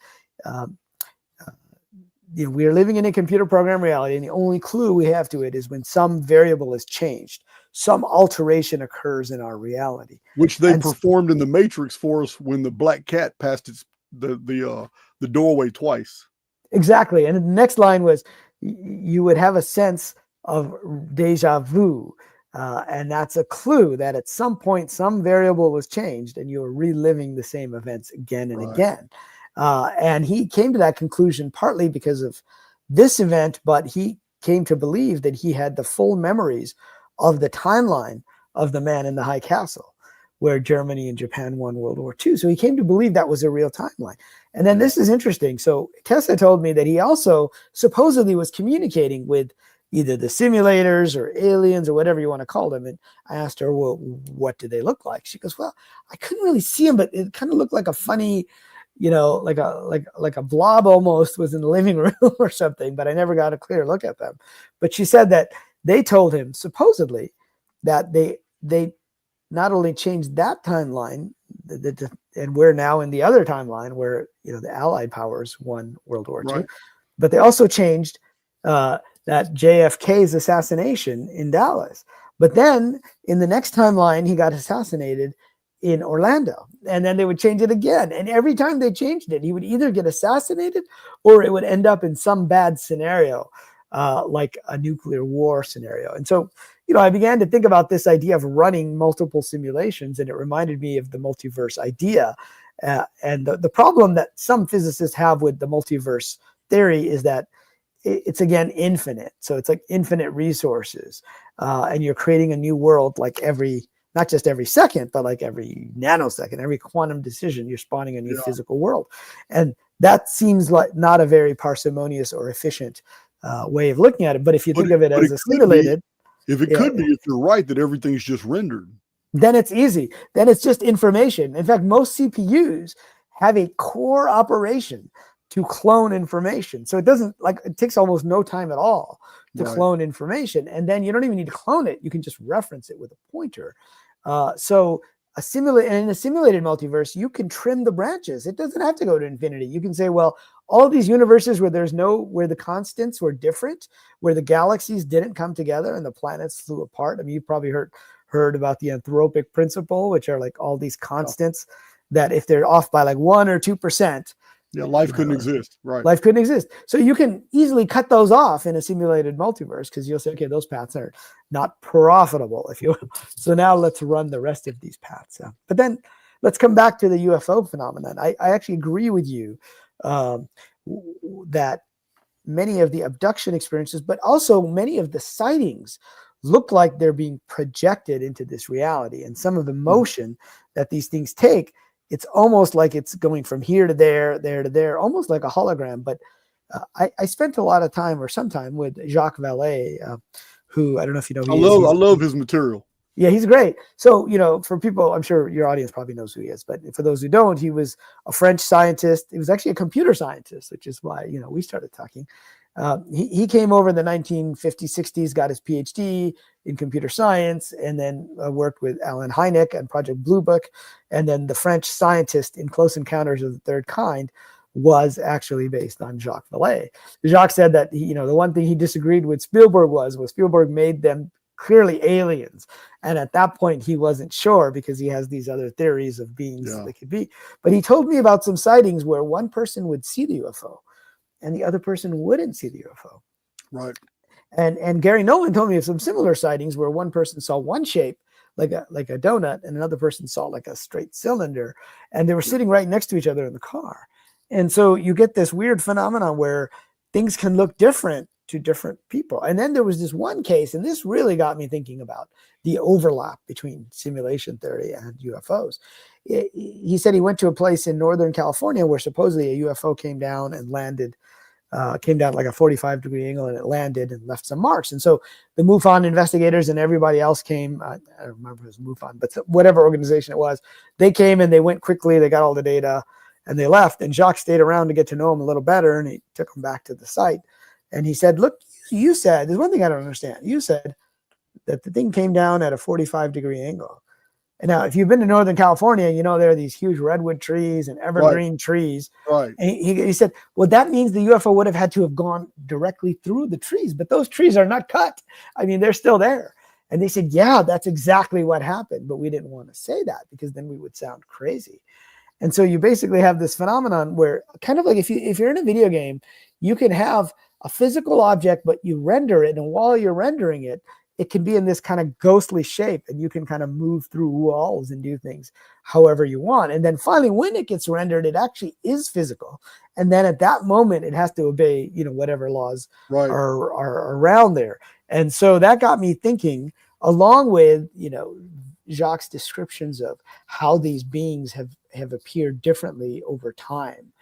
[SPEAKER 2] we are living in a computer program reality, and the only clue we have to it is when some variable is changed. Some alteration occurs in our reality,
[SPEAKER 1] which they performed in the Matrix for us when the black cat passed the doorway twice.
[SPEAKER 2] Exactly. And the next line was, you would have a sense of deja vu. And that's a clue that at some point, some variable was changed and you are reliving the same events again and again. And he came to that conclusion partly because of this event, but he came to believe that he had the full memories of the timeline of the man in the high castle, where Germany and Japan won World War II. So he came to believe that was a real timeline. And then this is interesting. So Tessa told me that he also supposedly was communicating with either the simulators or aliens or whatever you want to call them. And I asked her, well, what do they look like? She goes, well, I couldn't really see them, but it kind of looked like a funny, like a blob almost was in the living room or something, but I never got a clear look at them. But she said that they told him supposedly that they not only changed that timeline, and we're now in the other timeline where the Allied powers won World War II, but they also changed that JFK's assassination in Dallas. But then in the next timeline, he got assassinated in Orlando, and then they would change it again. And every time they changed it, he would either get assassinated or it would end up in some bad scenario. Like a nuclear war scenario. And so, I began to think about this idea of running multiple simulations, and it reminded me of the multiverse idea. And the problem that some physicists have with the multiverse theory is that it's, again, infinite. So it's like infinite resources. And you're creating a new world like not just every second, but like every nanosecond, every quantum decision, you're spawning a new physical world. And that seems like not a very parsimonious or efficient way of looking at it. But if you think of it as a simulated,
[SPEAKER 1] if you're right that everything's just rendered,
[SPEAKER 2] then it's easy. Then it's just information. In fact, most CPUs have a core operation to clone information. So it takes almost no time at all to clone information. And then you don't even need to clone it. You can just reference it with a pointer. So in a simulated multiverse, you can trim the branches. It doesn't have to go to infinity. You can say, well, all these universes where where the constants were different, where the galaxies didn't come together and the planets flew apart. I mean, you've probably heard about the anthropic principle, which are like all these constants that if they're off by like 1 or 2%,
[SPEAKER 1] life couldn't exist. Right.
[SPEAKER 2] Life couldn't exist. So you can easily cut those off in a simulated multiverse because you'll say, okay, those paths are not profitable, if you will. So now let's run the rest of these paths. But then let's come back to the UFO phenomenon. I actually agree with you that many of the abduction experiences, but also many of the sightings look like they're being projected into this reality. And some of the motion that these things take, it's almost like it's going from here to there, there to there, almost like a hologram. But I spent a lot of time or some time with Jacques Vallée, who I don't know if you know.
[SPEAKER 1] I love his material.
[SPEAKER 2] Yeah, he's great. So, for people, I'm sure your audience probably knows who he is, but for those who don't, he was a French scientist. He was actually a computer scientist, which is why, we started talking. He came over in the 1950s, 60s, got his PhD in computer science, and then worked with Alan Hynek on Project Blue Book. And then the French scientist in Close Encounters of the Third Kind was actually based on Jacques Vallée. Jacques said that the one thing he disagreed with Spielberg was Spielberg made them clearly aliens. And at that point, he wasn't sure because he has these other theories of beings that they could be. But he told me about some sightings where one person would see the UFO and the other person wouldn't see the UFO.
[SPEAKER 1] Right.
[SPEAKER 2] And Gary Nolan told me of some similar sightings where one person saw one shape, like a donut, and another person saw like a straight cylinder, and they were sitting right next to each other in the car. And so you get this weird phenomenon where things can look different to different people. And then there was this one case, and this really got me thinking about the overlap between simulation theory and UFOs. He said he went to a place in Northern California where supposedly a UFO came down and landed, came down like a 45-degree angle, and it landed and left some marks. And so the MUFON investigators and everybody else came, I don't remember if it was MUFON, but whatever organization it was, they came and they went quickly, they got all the data, and they left. And Jacques stayed around to get to know him a little better, and he took him back to the site. And he said, look, you said, there's one thing I don't understand. You said that the thing came down at a 45-degree angle. And now, if you've been to Northern California, you know there are these huge redwood trees and evergreen trees.
[SPEAKER 1] Right.
[SPEAKER 2] And he said, well, that means the UFO would have had to have gone directly through the trees, but those trees are not cut. I mean, they're still there. And they said, yeah, that's exactly what happened. But we didn't want to say that because then we would sound crazy. And so you basically have this phenomenon where, kind of like if you're in a video game, you can have a physical object, but you render it. And while you're rendering it, it can be in this kind of ghostly shape, and you can kind of move through walls and do things however you want. And then finally, when it gets rendered, it actually is physical. And then at that moment, it has to obey, whatever laws are around there. And so that got me thinking, along with, Jacques' descriptions of how these beings have appeared differently over time.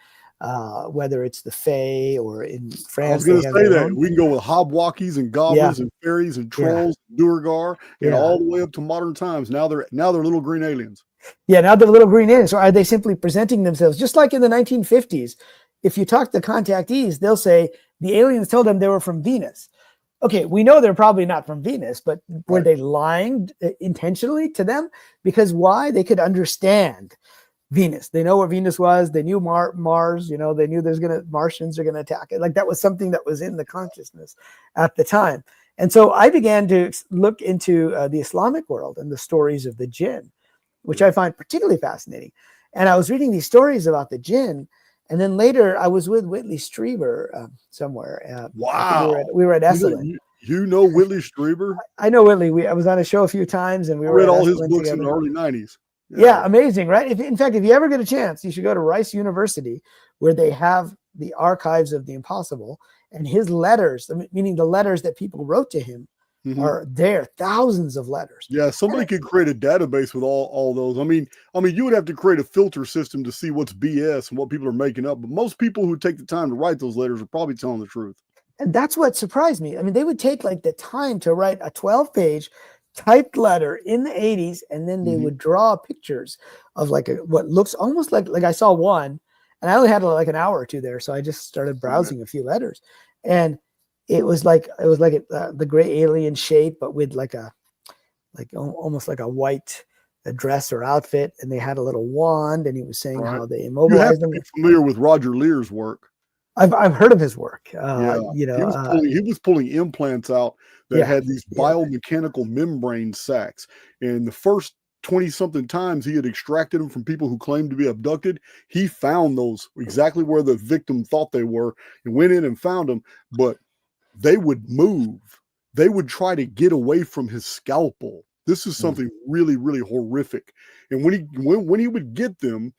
[SPEAKER 2] Whether it's the Fae or in France.
[SPEAKER 1] I was going to say that. We can go with hobwalkies and goblins and fairies and trolls, Duergar, and all the way up to modern times. Now they're little green aliens. Yeah, now they're little green aliens. So are they simply presenting themselves? Just like in the 1950s, if you talk to contactees, they'll say the aliens told them they were from Venus. Okay, we know they're probably not from Venus, but were they lying intentionally to them? Because why? They could understand Venus. They know where Venus was. They knew Mars. They knew Martians are gonna attack it. Like that was something that was in the consciousness at the time. And so I began to look into the Islamic world and the stories of the jinn, which I find particularly fascinating. And I was reading these stories about the jinn, and then later I was with Whitley Strieber somewhere. Wow,
[SPEAKER 2] we were at Esalen.
[SPEAKER 1] You know Whitley Strieber?
[SPEAKER 2] I know Whitley. I was on a show a few times, and we read
[SPEAKER 1] all his books together in the early 90s.
[SPEAKER 2] Yeah, amazing, right? In fact, if you ever get a chance, you should go to Rice University, where they have the archives of the impossible, and his letters, meaning the letters that people wrote to him, are there. Thousands of letters. Yeah, somebody could create a database with all those. I mean, you would have to create a filter system to see what's BS and what people are making up. But most people who take the time to write those letters are probably telling the truth. And that's what surprised me. I mean, they would take like the time to write a 12-page typed letter in the 80s, and then they would draw pictures of like what looks almost like I saw one, and I only had like an hour or two there, so I just started browsing a few letters, and it was like the gray alien shape, but with almost like a white dress or outfit, and they had a little wand, and he was saying how they immobilized them. You have to be familiar with Roger Lear's work. I've heard of his work. He was pulling implants out that had these biomechanical membrane sacs, and the first 20-something times he had extracted them from people who claimed to be abducted, he found those exactly where the victim thought they were and went in and found them, but they would move. They would try to get away from his scalpel. This is something really, really horrific. And when he would get them,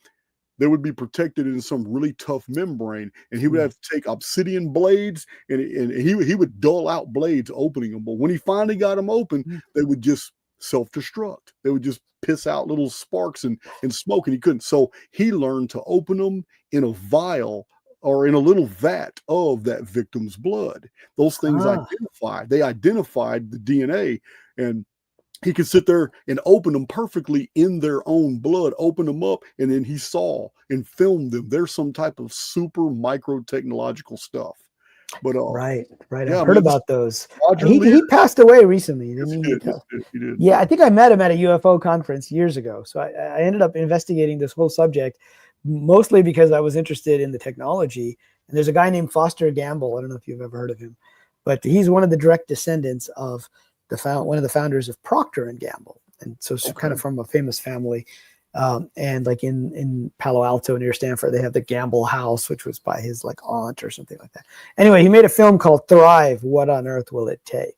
[SPEAKER 2] they would be protected in some really tough membrane, and he would have to take obsidian blades, and he would dull out blades opening them. But when he finally got them open, they would just self-destruct. They would just piss out little sparks and smoke, and he couldn't. So he learned to open them in a vial or in a little vat of that victim's blood. Those things identified the DNA, and he could sit there and open them perfectly in their own blood, open them up, and then he saw and filmed them. There's some type of super micro technological stuff.
[SPEAKER 1] But
[SPEAKER 2] Right.
[SPEAKER 1] yeah,
[SPEAKER 2] I've heard
[SPEAKER 1] man, this
[SPEAKER 2] about those.
[SPEAKER 1] Roger
[SPEAKER 2] He
[SPEAKER 1] Lear.
[SPEAKER 2] passed away recently,
[SPEAKER 1] Yes,
[SPEAKER 2] didn't
[SPEAKER 1] he
[SPEAKER 2] he?
[SPEAKER 1] did. Yes, he did.
[SPEAKER 2] Yeah, I think I met him at a UFO conference years ago. So I ended up investigating this whole subject mostly because I was interested in the technology. And there's a guy named Foster Gamble. I don't know if you've ever heard of him, but he's one of the direct descendants of one of the founders of Procter and Gamble, and so kind of from a famous family. And like in Palo Alto near Stanford, they have the Gamble House, which was by his like aunt or something like that. Anyway, he made a film called Thrive: What on Earth Will It Take?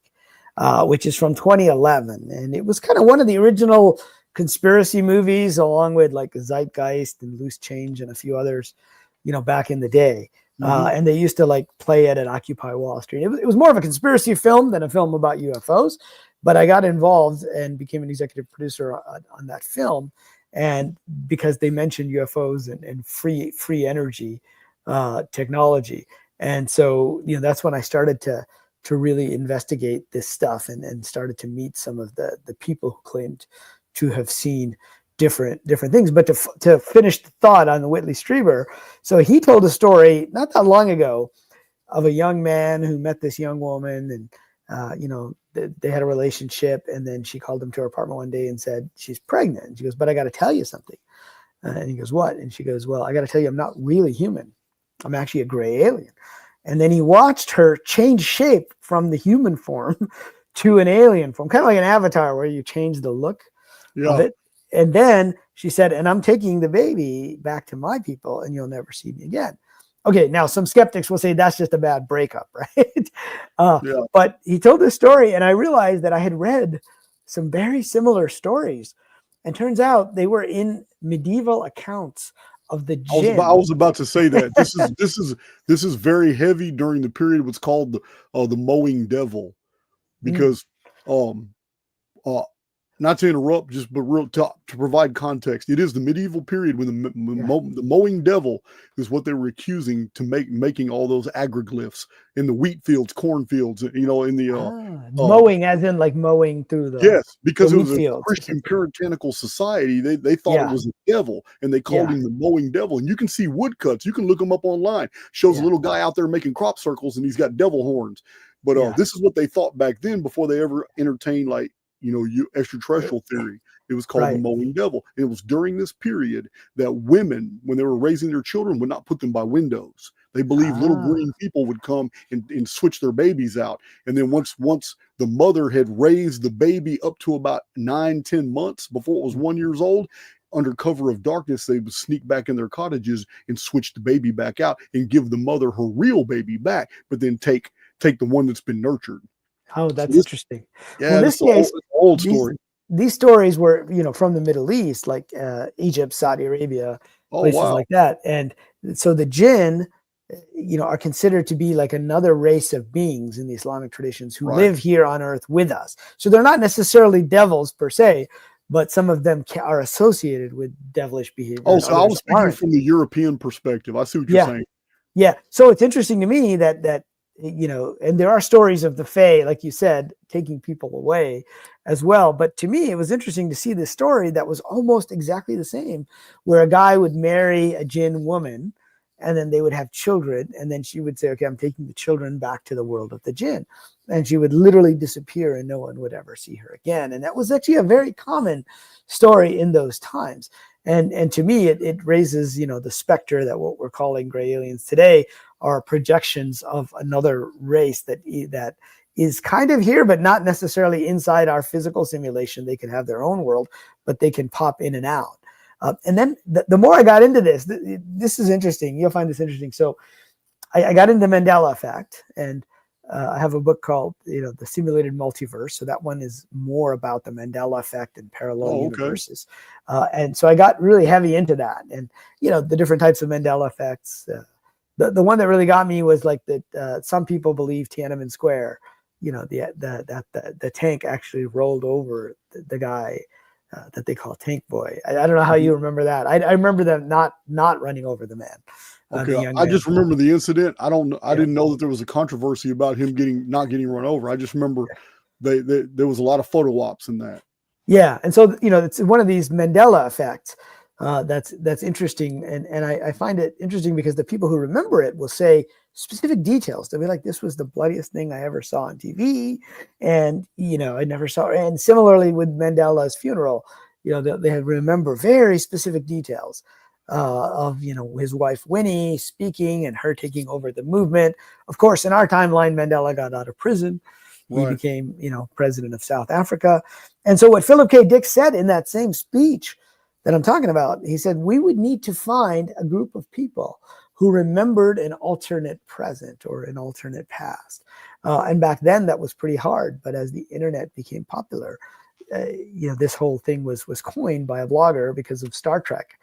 [SPEAKER 2] Which is from 2011, and it was kind of one of the original conspiracy movies, along with like Zeitgeist and Loose Change and a few others, back in the day. And they used to like play it at Occupy Wall Street. It was more of a conspiracy film than a film about UFOs, but I got involved and became an executive producer on that film. And because they mentioned UFOs and free energy technology. And so, that's when I started to really investigate this stuff and started to meet some of the people who claimed to have seen different things. But to finish the thought on the Whitley Strieber, so he told a story not that long ago of a young man who met this young woman, and they had a relationship, and then she called him to her apartment one day and said she's pregnant. And she goes, "But I got to tell you something." And he goes, "What?" And she goes, "Well, I got to tell you, I'm not really human. I'm actually a gray alien." And then he watched her change shape from the human form to an alien form, kind of like an avatar where you change the look of it. And then she said, "And I'm taking the baby back to my people, and you'll never see me again." Okay, now some skeptics will say that's just a bad breakup, right? But he told this story, and I realized that I had read some very similar stories. And turns out they were in medieval accounts of the jinn.
[SPEAKER 1] I was about to say that this is very heavy during the period what's called the mowing devil, because not to interrupt, just but real to provide context, it is the medieval period when the mowing devil is what they were accusing to making all those agroglyphs in the wheat fields, cornfields, in the
[SPEAKER 2] mowing, as in like mowing through the
[SPEAKER 1] yes, because it was a
[SPEAKER 2] fields,
[SPEAKER 1] Christian puritanical society. They thought it was a devil, and they called him the mowing devil. And you can see woodcuts. You can look them up online. Shows a little guy out there making crop circles, and he's got devil horns. But this is what they thought back then before they ever entertained extraterrestrial theory. It was called the mowing devil. And it was during this period that women, when they were raising their children, would not put them by windows. They believed little green people would come and switch their babies out. And then once the mother had raised the baby up to about 9-10 months before it was 1 year old, under cover of darkness, they would sneak back in their cottages and switch the baby back out and give the mother her real baby back, but then take the one that's been nurtured.
[SPEAKER 2] Oh, that's interesting.
[SPEAKER 1] Yeah,
[SPEAKER 2] well, in this case,
[SPEAKER 1] old story.
[SPEAKER 2] These stories were, from the Middle East, like Egypt, Saudi Arabia, places like that. And so the jinn, are considered to be like another race of beings in the Islamic traditions who live here on earth with us. So they're not necessarily devils per se, but some of them are associated with devilish behavior.
[SPEAKER 1] Oh, so I was speaking from the European perspective. I see what you're saying.
[SPEAKER 2] Yeah. So it's interesting to me that and there are stories of the Fae, like you said, taking people away as well. But to me, it was interesting to see this story that was almost exactly the same, where a guy would marry a jinn woman, and then they would have children, and then she would say, "Okay, I'm taking the children back to the world of the jinn." And she would literally disappear, and no one would ever see her again. And that was actually a very common story in those times. And to me, it raises, the specter that what we're calling gray aliens today are projections of another race that is kind of here, but not necessarily inside our physical simulation. They can have their own world, but they can pop in and out. And then the more I got into this, this is interesting. You'll find this interesting. So I got into Mandela effect, and I have a book called, The Simulated Multiverse. So that one is more about the Mandela effect and parallel universes. And so I got really heavy into that, and, the different types of Mandela effects. The one that really got me was like that some people believe Tiananmen Square, the tank actually rolled over the guy that they call Tank Boy. I don't know how you remember that. I remember them not running over the man.
[SPEAKER 1] Okay, I just remember the incident. I didn't know that there was a controversy about him not getting run over. I just remember there was a lot of photo ops in that.
[SPEAKER 2] Yeah, and so it's one of these Mandela effects That's interesting, and I find it interesting because the people who remember it will say specific details. They'll be like, "This was the bloodiest thing I ever saw on TV," and I never saw. And similarly with Mandela's funeral, they remember very specific details of his wife Winnie speaking and her taking over the movement. Of course, in our timeline, Mandela got out of prison. He became president of South Africa, and so what Philip K. Dick said in that same speech that I'm talking about, he said, we would need to find a group of people who remembered an alternate present or an alternate past. And back then that was pretty hard. But as the internet became popular, this whole thing was coined by a blogger because of Star Trek.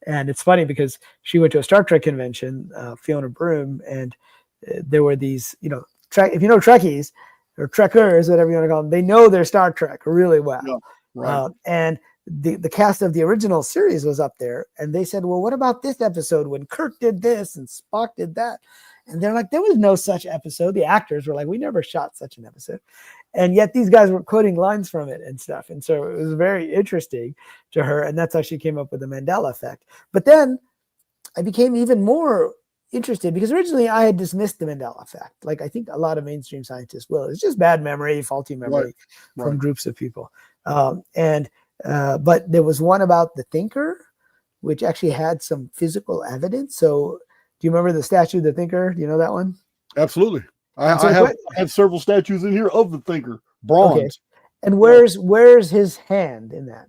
[SPEAKER 2] And it's funny because she went to a Star Trek convention, Fiona Broom, and there were these, if you know Trekkies or Trekkers, whatever you want to call them, they know their Star Trek really well.
[SPEAKER 1] Yeah, right.
[SPEAKER 2] And the cast of the original series was up there, and they said, well, what about this episode when Kirk did this and Spock did that? And they're like, there was no such episode. The actors were like, we never shot such an episode. And yet these guys were quoting lines from it and stuff. And so it was very interesting to her. And that's how she came up with the Mandela effect. But then I became even more interested because originally I had dismissed the Mandela effect. Like I think a lot of mainstream scientists will. It's just bad memory, faulty memory from groups of people. But there was one about the thinker, which actually had some physical evidence. So do you remember the statue of the thinker? Do you know that one?
[SPEAKER 1] Absolutely. I have several statues in here of the thinker, bronze.
[SPEAKER 2] Okay. And where's his hand in that?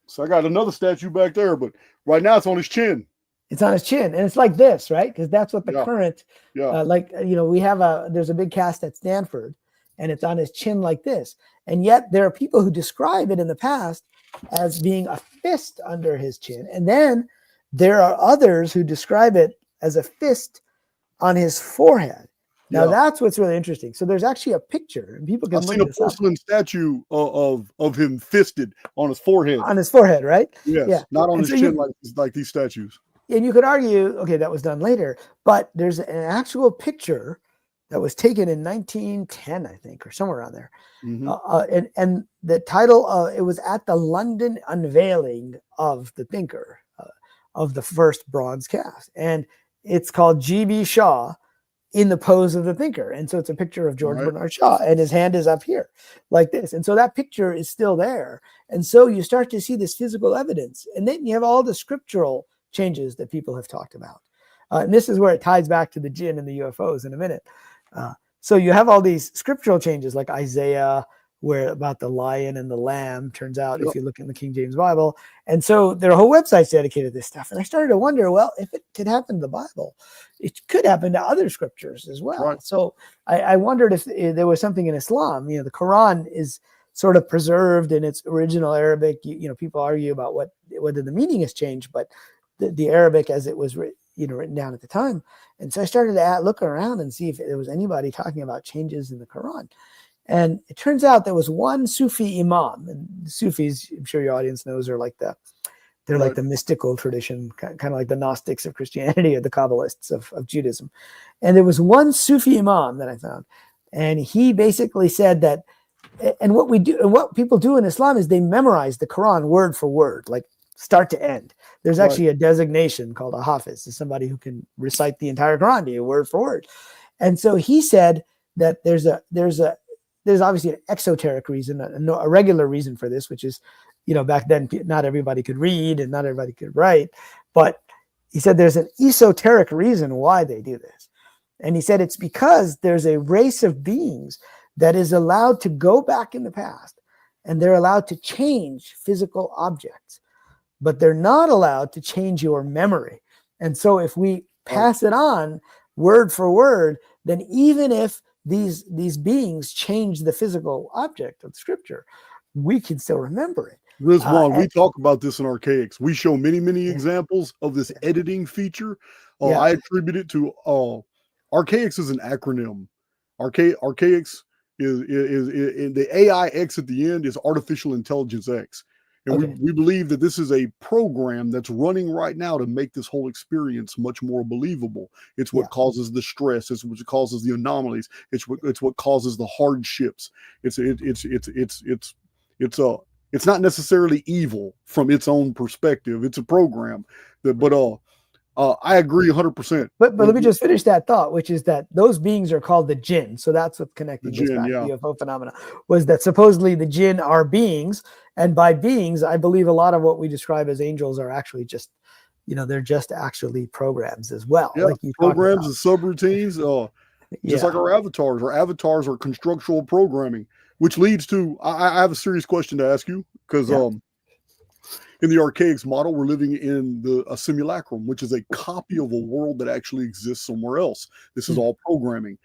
[SPEAKER 1] So I got another statue back there, but right now it's on his chin.
[SPEAKER 2] It's on his chin, and it's like this, right? Because that's what the current, we have there's a big cast at Stanford, and it's on his chin like this. And yet there are people who describe it in the past as being a fist under his chin. And then there are others who describe it as a fist on his forehead. Now that's what's really interesting. So there's actually a picture, and people can
[SPEAKER 1] I've seen a porcelain statue of him fisted on his forehead.
[SPEAKER 2] On his forehead, right?
[SPEAKER 1] Yes, yeah. Not on his chin like these statues.
[SPEAKER 2] And you could argue, okay, that was done later, but there's an actual picture that was taken in 1910, I think, or somewhere around there. Mm-hmm. And the title, it was at the London unveiling of the thinker, of the first bronze cast. And it's called G.B. Shaw in the pose of the thinker. And so it's a picture of George Bernard Shaw, and his hand is up here like this. And so that picture is still there. And so you start to see this physical evidence. And then you have all the scriptural changes that people have talked about. And this is where it ties back to the jinn and the UFOs in a minute. So you have all these scriptural changes like Isaiah, where about the lion and the lamb, turns out, if you look in the King James Bible. And so their whole website's dedicated to this stuff. And I started to wonder, well, if it could happen to the Bible, it could happen to other scriptures as well. Right. So I wondered if there was something in Islam. The Quran is sort of preserved in its original Arabic. People argue about whether the meaning has changed, but the Arabic as it was written down at the time. And so I started to look around and see if there was anybody talking about changes in the Quran. And it turns out there was one Sufi imam, and Sufis, I'm sure your audience knows, are like they're like the mystical tradition, kind of like the Gnostics of Christianity or the Kabbalists of Judaism. And there was one Sufi imam that I found, and he basically said that, and what people do in Islam is they memorize the Quran word for word, like start to end. There's actually a designation called a hafiz, is somebody who can recite the entire Quran to you word for word. And so he said that there's obviously an exoteric reason, a regular reason for this, which is, back then not everybody could read and not everybody could write. But he said there's an esoteric reason why they do this. And he said it's because there's a race of beings that is allowed to go back in the past, and they're allowed to change physical objects, but they're not allowed to change your memory. And so if we pass it on word for word, then even if these beings change the physical object of scripture, we can still remember it.
[SPEAKER 1] Rizwan, we talk about this in Archaix. We show many examples of this editing feature. I attribute it to Archaix is an acronym. Archaix is the AI X at the end is artificial intelligence X. And we believe that this is a program that's running right now to make this whole experience much more believable. It's what causes the stress. It's what causes the anomalies. It's what causes the hardships. It's It's not necessarily evil from its own perspective. It's a program. I agree 100%.
[SPEAKER 2] But let me just finish that thought, which is that those beings are called the jinn. So that's what's connecting this back to UFO phenomena, was that supposedly the jinn are beings. And by beings, I believe a lot of what we describe as angels are actually just, they're just actually programs as well.
[SPEAKER 1] Yeah,
[SPEAKER 2] like you
[SPEAKER 1] programs and subroutines, just like our avatars. Our avatars are constructual programming, which leads to, I have a serious question to ask you, because in the Archaix model, we're living in a simulacrum, which is a copy of a world that actually exists somewhere else. This is all programming.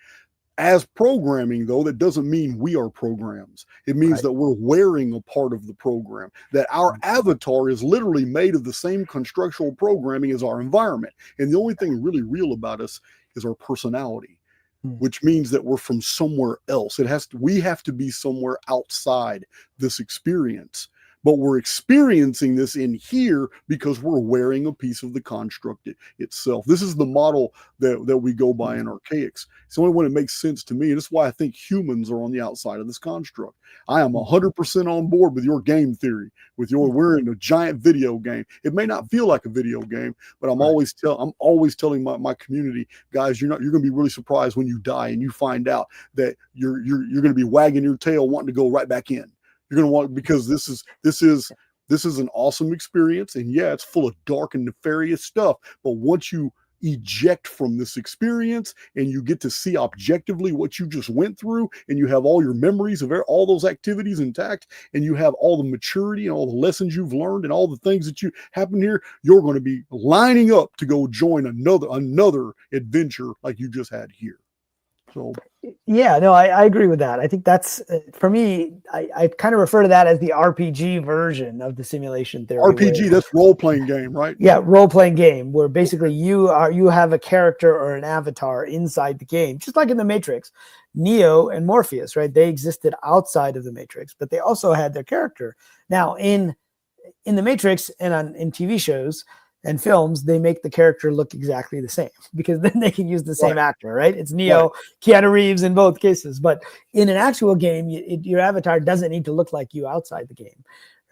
[SPEAKER 1] As programming, though, that doesn't mean we are programs. It means that we're wearing a part of the program, that our avatar is literally made of the same constructual programming as our environment. And the only thing really real about us is our personality, which means that we're from somewhere else. We have to be somewhere outside this experience. But we're experiencing this in here because we're wearing a piece of the construct itself. This is the model that we go by in Archaix. It's the only one that makes sense to me. And that's why I think humans are on the outside of this construct. I am 100% on board with your game theory, we're in a giant video game. It may not feel like a video game, but I'm always telling my community, guys, you're going to be really surprised when you die and you find out that you're going to be wagging your tail wanting to go right back in. You're going to want, because this is an awesome experience. And yeah, it's full of dark and nefarious stuff. But once you eject from this experience and you get to see objectively what you just went through, and you have all your memories of all those activities intact, and you have all the maturity and all the lessons you've learned and all the things that you happen here, you're going to be lining up to go join another adventure like you just had here. So
[SPEAKER 2] yeah, no, I agree with that. I think that's, for me, I kind of refer to that as the RPG version of the simulation theory.
[SPEAKER 1] RPG, that's role-playing game, right?
[SPEAKER 2] Yeah, role-playing game, where basically you have a character or an avatar inside the game, just like in the Matrix. Neo and Morpheus, right? They existed outside of the Matrix, but they also had their character. Now, in the Matrix and in TV shows and films, they make the character look exactly the same, because then they can use the same actor, right? It's Neo, Keanu Reeves in both cases. But in an actual game, your avatar doesn't need to look like you outside the game,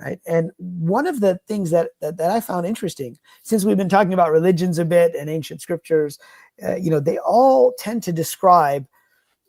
[SPEAKER 2] right? And one of the things that I found interesting, since we've been talking about religions a bit and ancient scriptures, they all tend to describe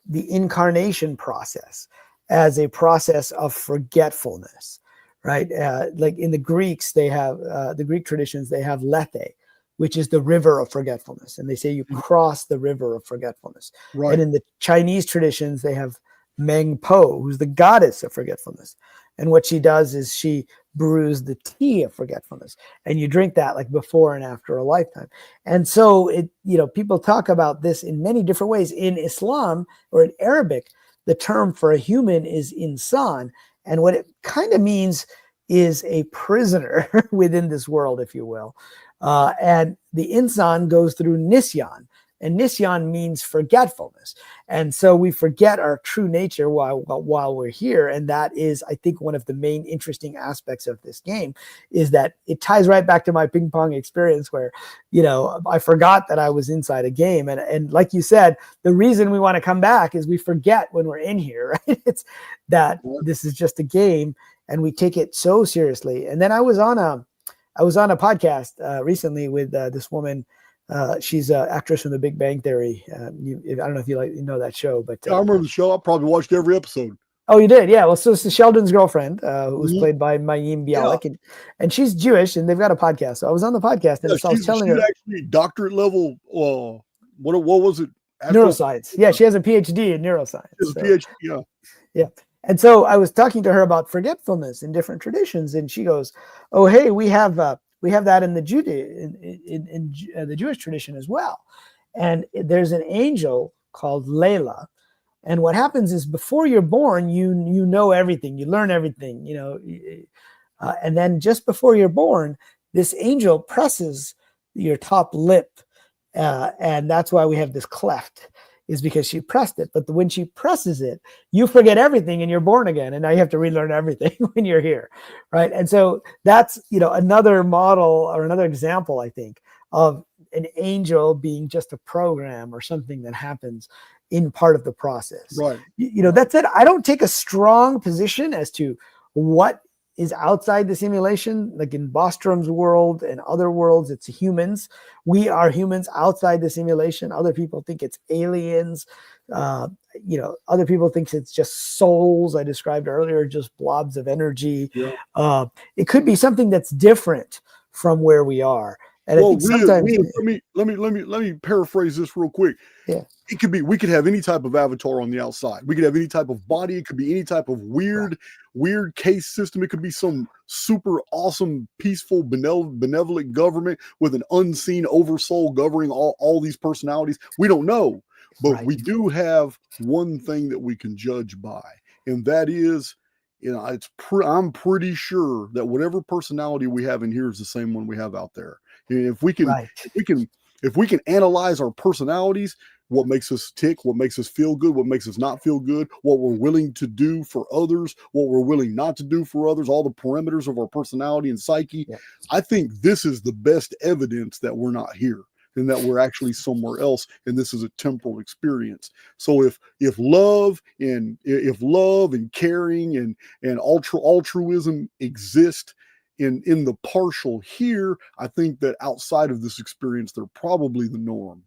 [SPEAKER 2] the incarnation process as a process of forgetfulness. Right, like in the Greeks, they have the Greek traditions. They have Lethe, which is the river of forgetfulness, and they say you cross the river of forgetfulness. Right. And in the Chinese traditions, they have Meng Po, who's the goddess of forgetfulness, and what she does is she brews the tea of forgetfulness, and you drink that like before and after a lifetime. And so people talk about this in many different ways. In Islam or in Arabic, the term for a human is insan. And what it kind of means is a prisoner within this world, if you will. And the insan goes through nisyan. And nisyan means forgetfulness. And so we forget our true nature while we're here. And that is, I think, one of the main interesting aspects of this game, is that it ties right back to my ping pong experience where, I forgot that I was inside a game. And like you said, the reason we want to come back is we forget when we're in here, right? It's that this is just a game and we take it so seriously. And then I was on a podcast recently with this woman. She's an actress from The Big Bang Theory. I don't know if you know that show, but
[SPEAKER 1] I remember the show. I probably watched every episode.
[SPEAKER 2] Oh, you did? Yeah. Well, so it's Sheldon's girlfriend, who was played by Mayim Bialik, and she's Jewish, and they've got a podcast. So I was on the podcast, and so I was telling her,
[SPEAKER 1] actually doctorate level. What was it?
[SPEAKER 2] Neuroscience. Yeah, she has a PhD in neuroscience.
[SPEAKER 1] She has a PhD. Yeah.
[SPEAKER 2] Yeah. And so I was talking to her about forgetfulness in different traditions, and she goes, "Oh, hey, we have that in the the Jewish tradition as well. And there's an angel called Layla. And what happens is before you're born, you know everything, you learn everything, and then just before you're born, this angel presses your top lip, and that's why we have this cleft, is because she pressed it. But when she presses it, you forget everything and you're born again. And now you have to relearn everything when you're here, right? And so that's, another model or another example, I think, of an angel being just a program or something that happens in part of the process.
[SPEAKER 1] Right.
[SPEAKER 2] That said, I don't take a strong position as to what is outside the simulation, like in Bostrom's world and other worlds, it's humans. We are humans outside the simulation. Other people think it's aliens. Other people think it's just souls I described earlier, just blobs of energy.
[SPEAKER 1] Yeah.
[SPEAKER 2] It could be something that's different from where we are. And
[SPEAKER 1] well,
[SPEAKER 2] I think sometimes
[SPEAKER 1] let me paraphrase this real quick.
[SPEAKER 2] Yeah.
[SPEAKER 1] It could be, we could have any type of avatar on the outside. We could have any type of body. It could be any type of weird case system. It could be some super awesome, peaceful, benevolent government with an unseen oversoul governing all these personalities. We don't know, but we do have one thing that we can judge by, and that is, I'm pretty sure that whatever personality we have in here is the same one we have out there. And if we can analyze our personalities, what makes us tick, what makes us feel good, what makes us not feel good, what we're willing to do for others, what we're willing not to do for others, all the parameters of our personality and psyche. Yeah. I think this is the best evidence that we're not here and that we're actually somewhere else, and this is a temporal experience. So if love and caring and altruism exist in the partial here, I think that outside of this experience, they're probably the norm.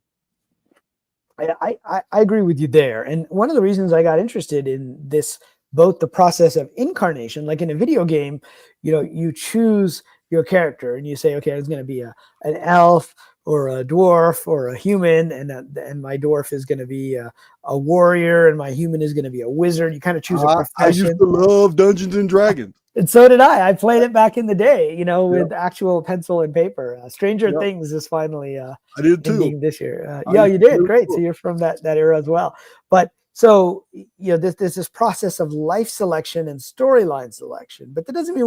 [SPEAKER 2] I agree with you there. And one of the reasons I got interested in this, both the process of incarnation, like in a video game, you choose your character and you say, okay, it's going to be an elf or a dwarf or a human, and my dwarf is going to be a warrior, and my human is going to be a wizard. You kind of choose a profession.
[SPEAKER 1] I used to love Dungeons and Dragons.
[SPEAKER 2] And so did I. I played it back in the day, with actual pencil and paper. Stranger Things is finally
[SPEAKER 1] I did too
[SPEAKER 2] this year. You did. Great. So you're from that era as well. But so there's this process of life selection and storyline selection. But that doesn't mean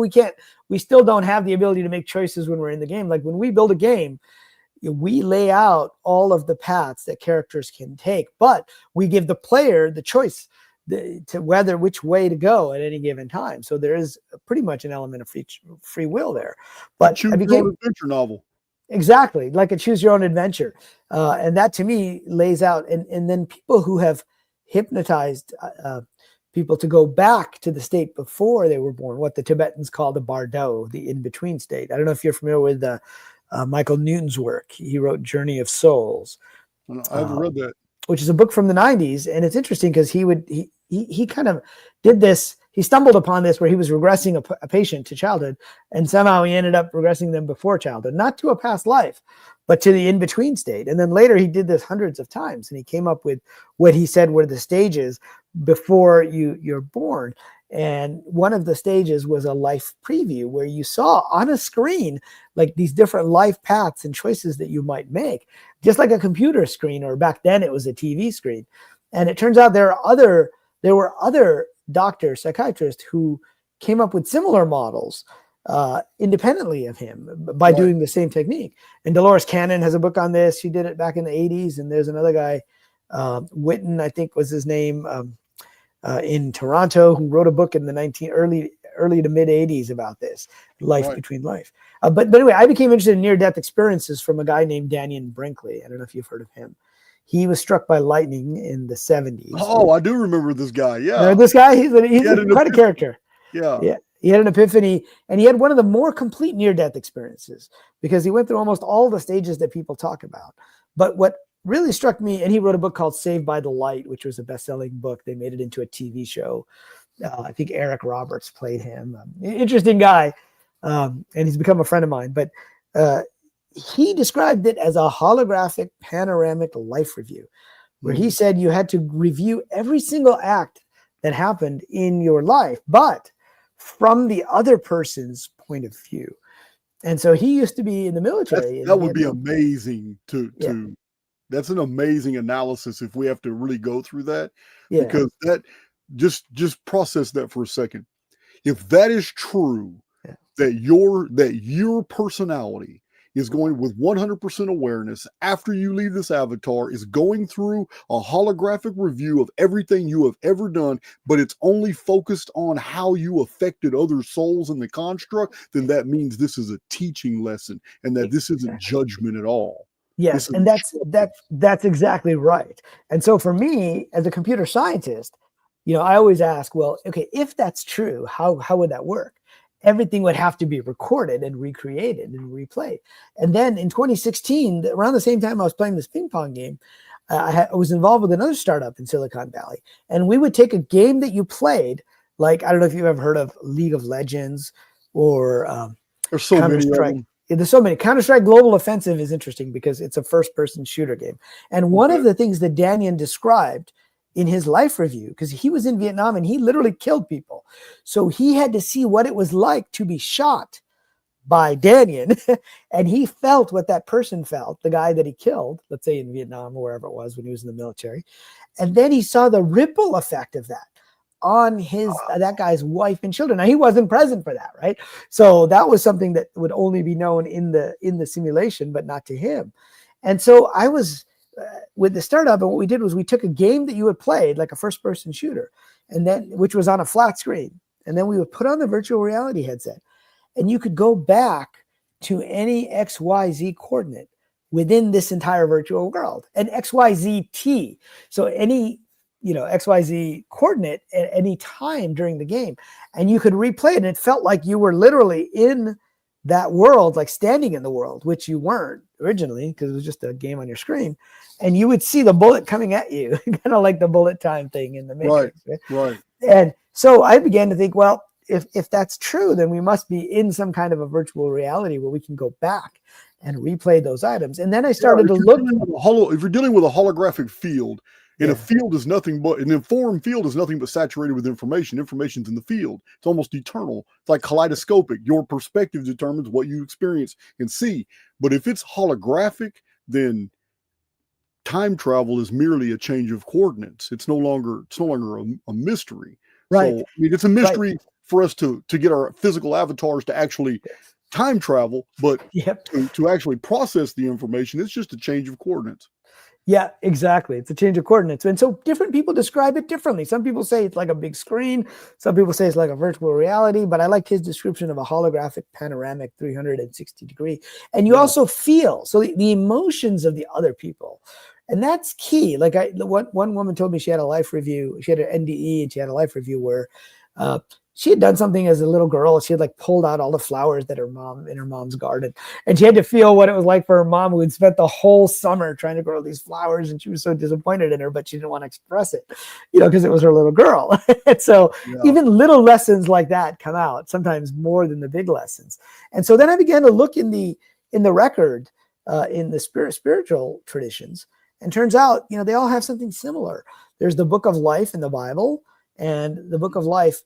[SPEAKER 2] we still don't have the ability to make choices when we're in the game. Like when we build a game, we lay out all of the paths that characters can take, but we give the player the choice to which way to go at any given time. So there is pretty much an element of free will there. But
[SPEAKER 1] choose your own adventure novel.
[SPEAKER 2] Exactly, like a choose your own adventure. And that to me lays out, and then people who have hypnotized people to go back to the state before they were born, what the Tibetans call the bardo, the in-between state. I don't know if you're familiar with Michael Newton's work. He wrote Journey of Souls.
[SPEAKER 1] I haven't read that.
[SPEAKER 2] Which is a book from the 90s. And it's interesting because he kind of did this. He stumbled upon this where he was regressing a patient to childhood, and somehow he ended up regressing them before childhood, not to a past life, but to the in-between state. And then later he did this hundreds of times, and he came up with what he said were the stages before you're born. And one of the stages was a life preview where you saw on a screen like these different life paths and choices that you might make, just like a computer screen, or back then it was a TV screen. And it turns out there were other doctors, psychiatrists who came up with similar models independently of him by doing the same technique. And Dolores Cannon has a book on this. She did it back in the 80s. And there's another guy, Witten, I think was his name, in Toronto, who wrote a book in the early to mid 80s about this, life between life. But anyway, I became interested in near-death experiences from a guy named Daniel Brinkley. I don't know if you've heard of him. He was struck by lightning in the 70s.
[SPEAKER 1] Oh, I do remember this guy. Yeah.
[SPEAKER 2] Remember this guy? He's quite a character.
[SPEAKER 1] Yeah.
[SPEAKER 2] He had an epiphany, and he had one of the more complete near-death experiences because he went through almost all the stages that people talk about. But what really struck me, and he wrote a book called Saved by the Light, which was a best-selling book. They made it into a TV show. I think Eric Roberts played him. Interesting guy, and he's become a friend of mine. But he described it as a holographic panoramic life review, where he said you had to review every single act that happened in your life, but from the other person's point of view. And so he used to be in the military.
[SPEAKER 1] That would be amazing that's an amazing analysis if we have to really go through that. Yeah. Because that just process that for a second. If that is true, that your personality is going with 100% awareness after you leave this avatar, is going through a holographic review of everything you have ever done, but it's only focused on how you affected other souls in the construct, then that means this is a teaching lesson, and that this isn't judgment at all.
[SPEAKER 2] Yes, and that's exactly right. And so for me, as a computer scientist, I always ask, well, okay, if that's true, how would that work? everything would have to be recorded and recreated and replayed. And then in 2016, around the same time I was playing this ping pong game, I was involved with another startup in Silicon Valley. And we would take a game that you played, like, I don't know if you've ever heard of League of Legends or
[SPEAKER 1] There's so many of them.
[SPEAKER 2] There's so many. Counter-Strike Global Offensive is interesting because it's a first-person shooter game. And one of the things that Daniel described in his life review, because he was in Vietnam and he literally killed people. So he had to see what it was like to be shot by Daniel. And he felt what that person felt, the guy that he killed, let's say in Vietnam or wherever it was when he was in the military. And then he saw the ripple effect of that on that guy's wife and children. Now he wasn't present for that, right? So that was something that would only be known in the simulation, but not to him. And so I was with the startup, and what we did was we took a game that you had played, like a first-person shooter, and then which was on a flat screen, and then we would put on the virtual reality headset, and you could go back to any XYZ coordinate within this entire virtual world, and XYZT. So any XYZ coordinate at any time during the game. And you could replay it, and it felt like you were literally in that world, like standing in the world, which you weren't originally because it was just a game on your screen. And you would see the bullet coming at you, kind of like the bullet time thing in the Matrix.
[SPEAKER 1] Right.
[SPEAKER 2] And so I began to think, well, if that's true, then we must be in some kind of a virtual reality where we can go back and replay those items. And then I started to look.
[SPEAKER 1] If you're dealing with a holographic field, and a field is nothing but, an informed field is nothing but saturated with information. Information's in the field. It's almost eternal. It's like kaleidoscopic. Your perspective determines what you experience and see. But if it's holographic, then time travel is merely a change of coordinates. It's no longer a mystery.
[SPEAKER 2] Right.
[SPEAKER 1] So, I mean, it's a mystery for us to get our physical avatars to actually time travel, but to actually process the information, it's just a change of coordinates.
[SPEAKER 2] Yeah, exactly. It's a change of coordinates. And so different people describe it differently. Some people say it's like a big screen. Some people say it's like a virtual reality, but I like his description of a holographic panoramic 360 degree. And you also feel, so the emotions of the other people. And that's key. Like one woman told me she had a life review. She had an NDE and she had a life review where she had done something as a little girl. She had like pulled out all the flowers that in her mom's garden. And she had to feel what it was like for her mom, who had spent the whole summer trying to grow these flowers. And she was so disappointed in her, but she didn't want to express it, because it was her little girl. And so even little lessons like that come out, sometimes more than the big lessons. And so then I began to look in the record, in the spiritual traditions. And turns out, they all have something similar. There's the book of life in the Bible, and the book of life,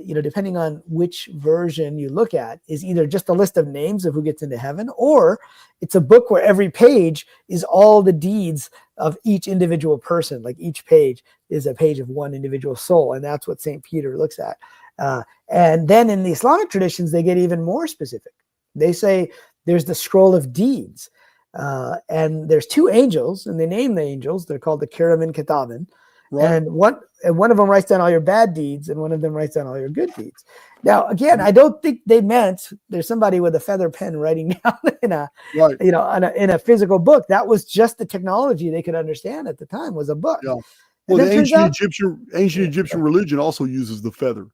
[SPEAKER 2] depending on which version you look at, is either just a list of names of who gets into heaven, or it's a book where every page is all the deeds of each individual person. Like each page is a page of one individual soul. And that's what St. Peter looks at. And then in the Islamic traditions, they get even more specific. They say there's the scroll of deeds. And there's two angels, and they name the angels. They're called the Kiramin Kitabin. Right. And one of them writes down all your bad deeds, and one of them writes down all your good deeds. Now, again, I don't think they meant there's somebody with a feather pen writing down in a physical book. That was just the technology they could understand at the time, was a book. Yeah.
[SPEAKER 1] Well, the ancient Egyptian religion also uses the feather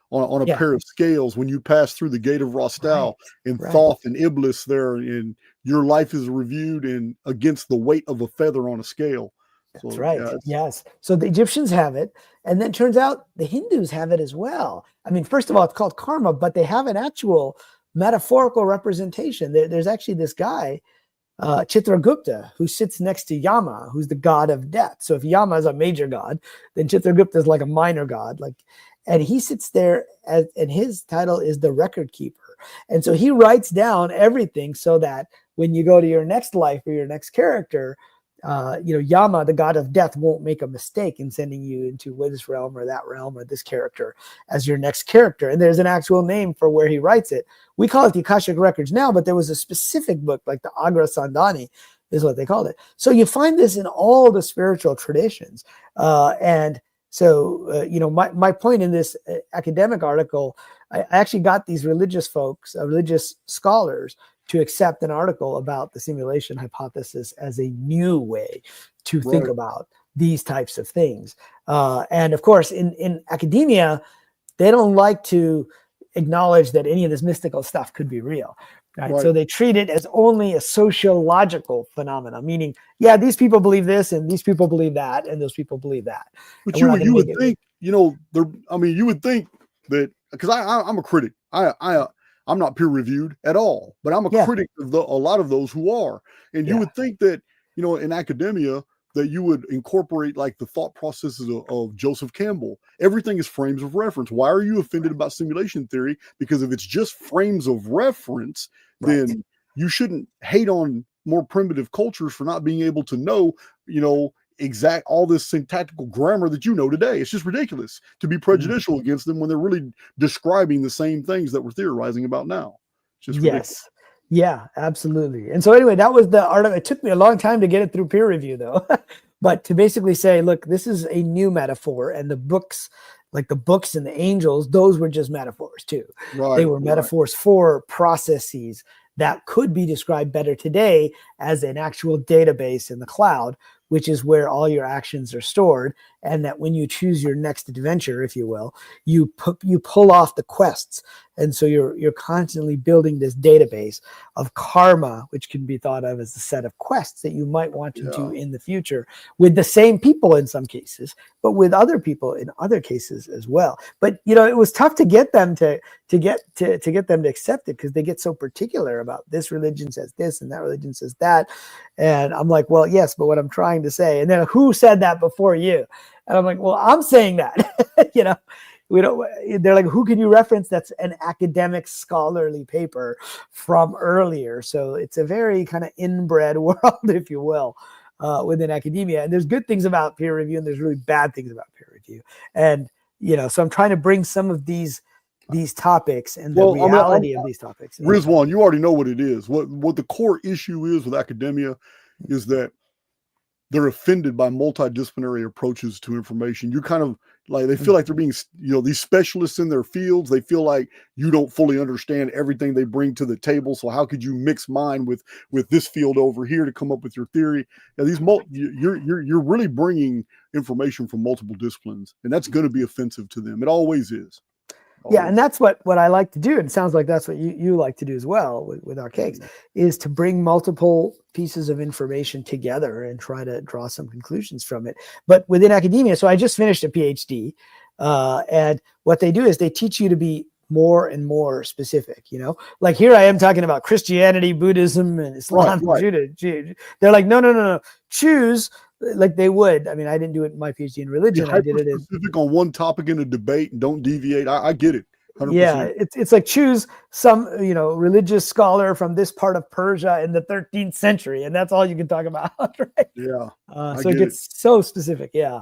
[SPEAKER 1] on a pair of scales when you pass through the gate of Rostal and Thoth and Iblis there, and your life is reviewed and against the weight of a feather on a scale.
[SPEAKER 2] That's right. Yes. So the Egyptians have it. And then it turns out the Hindus have it as well. I mean, first of all, it's called karma, but they have an actual metaphorical representation. There's actually this guy, Chitragupta, who sits next to Yama, who's the god of death. So if Yama is a major god, then Chitragupta is like a minor god. And he sits there, and his title is the record keeper. And so he writes down everything so that when you go to your next life or your next character, Yama, the god of death, won't make a mistake in sending you into this realm or that realm or this character as your next character. And there's an actual name for where he writes it. We call it the Akashic Records now, but there was a specific book, like the Agra Sandhani is what they called it. So you find this in all the spiritual traditions. And so, my point in this academic article, I actually got these religious folks, religious scholars, to accept an article about the simulation hypothesis as a new way to think about these types of things. And of course, in academia, they don't like to acknowledge that any of this mystical stuff could be real. Right? So
[SPEAKER 1] Right.
[SPEAKER 2] they treat it as only a sociological phenomenon, meaning, yeah, these people believe this and these people believe that and those people believe that.
[SPEAKER 1] But
[SPEAKER 2] And we're not going
[SPEAKER 1] you
[SPEAKER 2] to
[SPEAKER 1] would
[SPEAKER 2] make it.
[SPEAKER 1] think, you would think that, because I'm a critic. I'm not peer reviewed at all, but I'm a critic of a lot of those who are. And you would think that, in academia, that you would incorporate like the thought processes of Joseph Campbell. Everything is frames of reference. Why are you offended about simulation theory? Because if it's just frames of reference, then you shouldn't hate on more primitive cultures for not being able to know, exact all this syntactical grammar that you know today. It's just ridiculous to be prejudicial against them when they're really describing the same things that we're theorizing about now. It's just ridiculous.
[SPEAKER 2] Yeah, absolutely. And so anyway, that was the art of it. It took me a long time to get it through peer review though. But to basically say, look, this is a new metaphor, and the books, like the books and the angels, those were just metaphors too. They were metaphors for processes that could be described better today as an actual database in the cloud, which is where all your actions are stored. And that when you choose your next adventure, if you will, you pull off the quests. And so you're constantly building this database of karma, which can be thought of as a set of quests that you might want to do in the future with the same people in some cases, but with other people in other cases as well. But it was tough to get them to get them to accept it, because they get so particular about this religion says this and that religion says that. And I'm like, well, yes, but what I'm trying to say, and then who said that before you? And I'm like, well, I'm saying that. We don't. They're like, who can you reference that's an academic scholarly paper from earlier? So it's a very kind of inbred world, if you will, within academia. And there's good things about peer review, and there's really bad things about peer review. And so I'm trying to bring some of these topics and the reality of these topics.
[SPEAKER 1] Rizwan, you already know what it is. What the core issue is with academia is that they're offended by multidisciplinary approaches to information. You kind of like, they feel like they're being, these specialists in their fields. They feel like you don't fully understand everything they bring to the table. So how could you mix mine with this field over here to come up with your theory? Now, you're really bringing information from multiple disciplines, and that's going to be offensive to them. It always is.
[SPEAKER 2] Yeah, and that's what I like to do. And it sounds like that's what you like to do as well with Archaix, is to bring multiple pieces of information together and try to draw some conclusions from it. But within academia, so I just finished a PhD, and what they do is they teach you to be more and more specific. Like here I am talking about Christianity, Buddhism, and Islam, Judaism. They're like, no, choose. Like they would. I mean, I didn't do it in my PhD in religion. I did it in
[SPEAKER 1] specific on one topic in a debate and don't deviate. I get it. 100%.
[SPEAKER 2] Yeah, it's like choose some religious scholar from this part of Persia in the 13th century, and that's all you can talk about, right?
[SPEAKER 1] Yeah.
[SPEAKER 2] So it gets so specific. Yeah.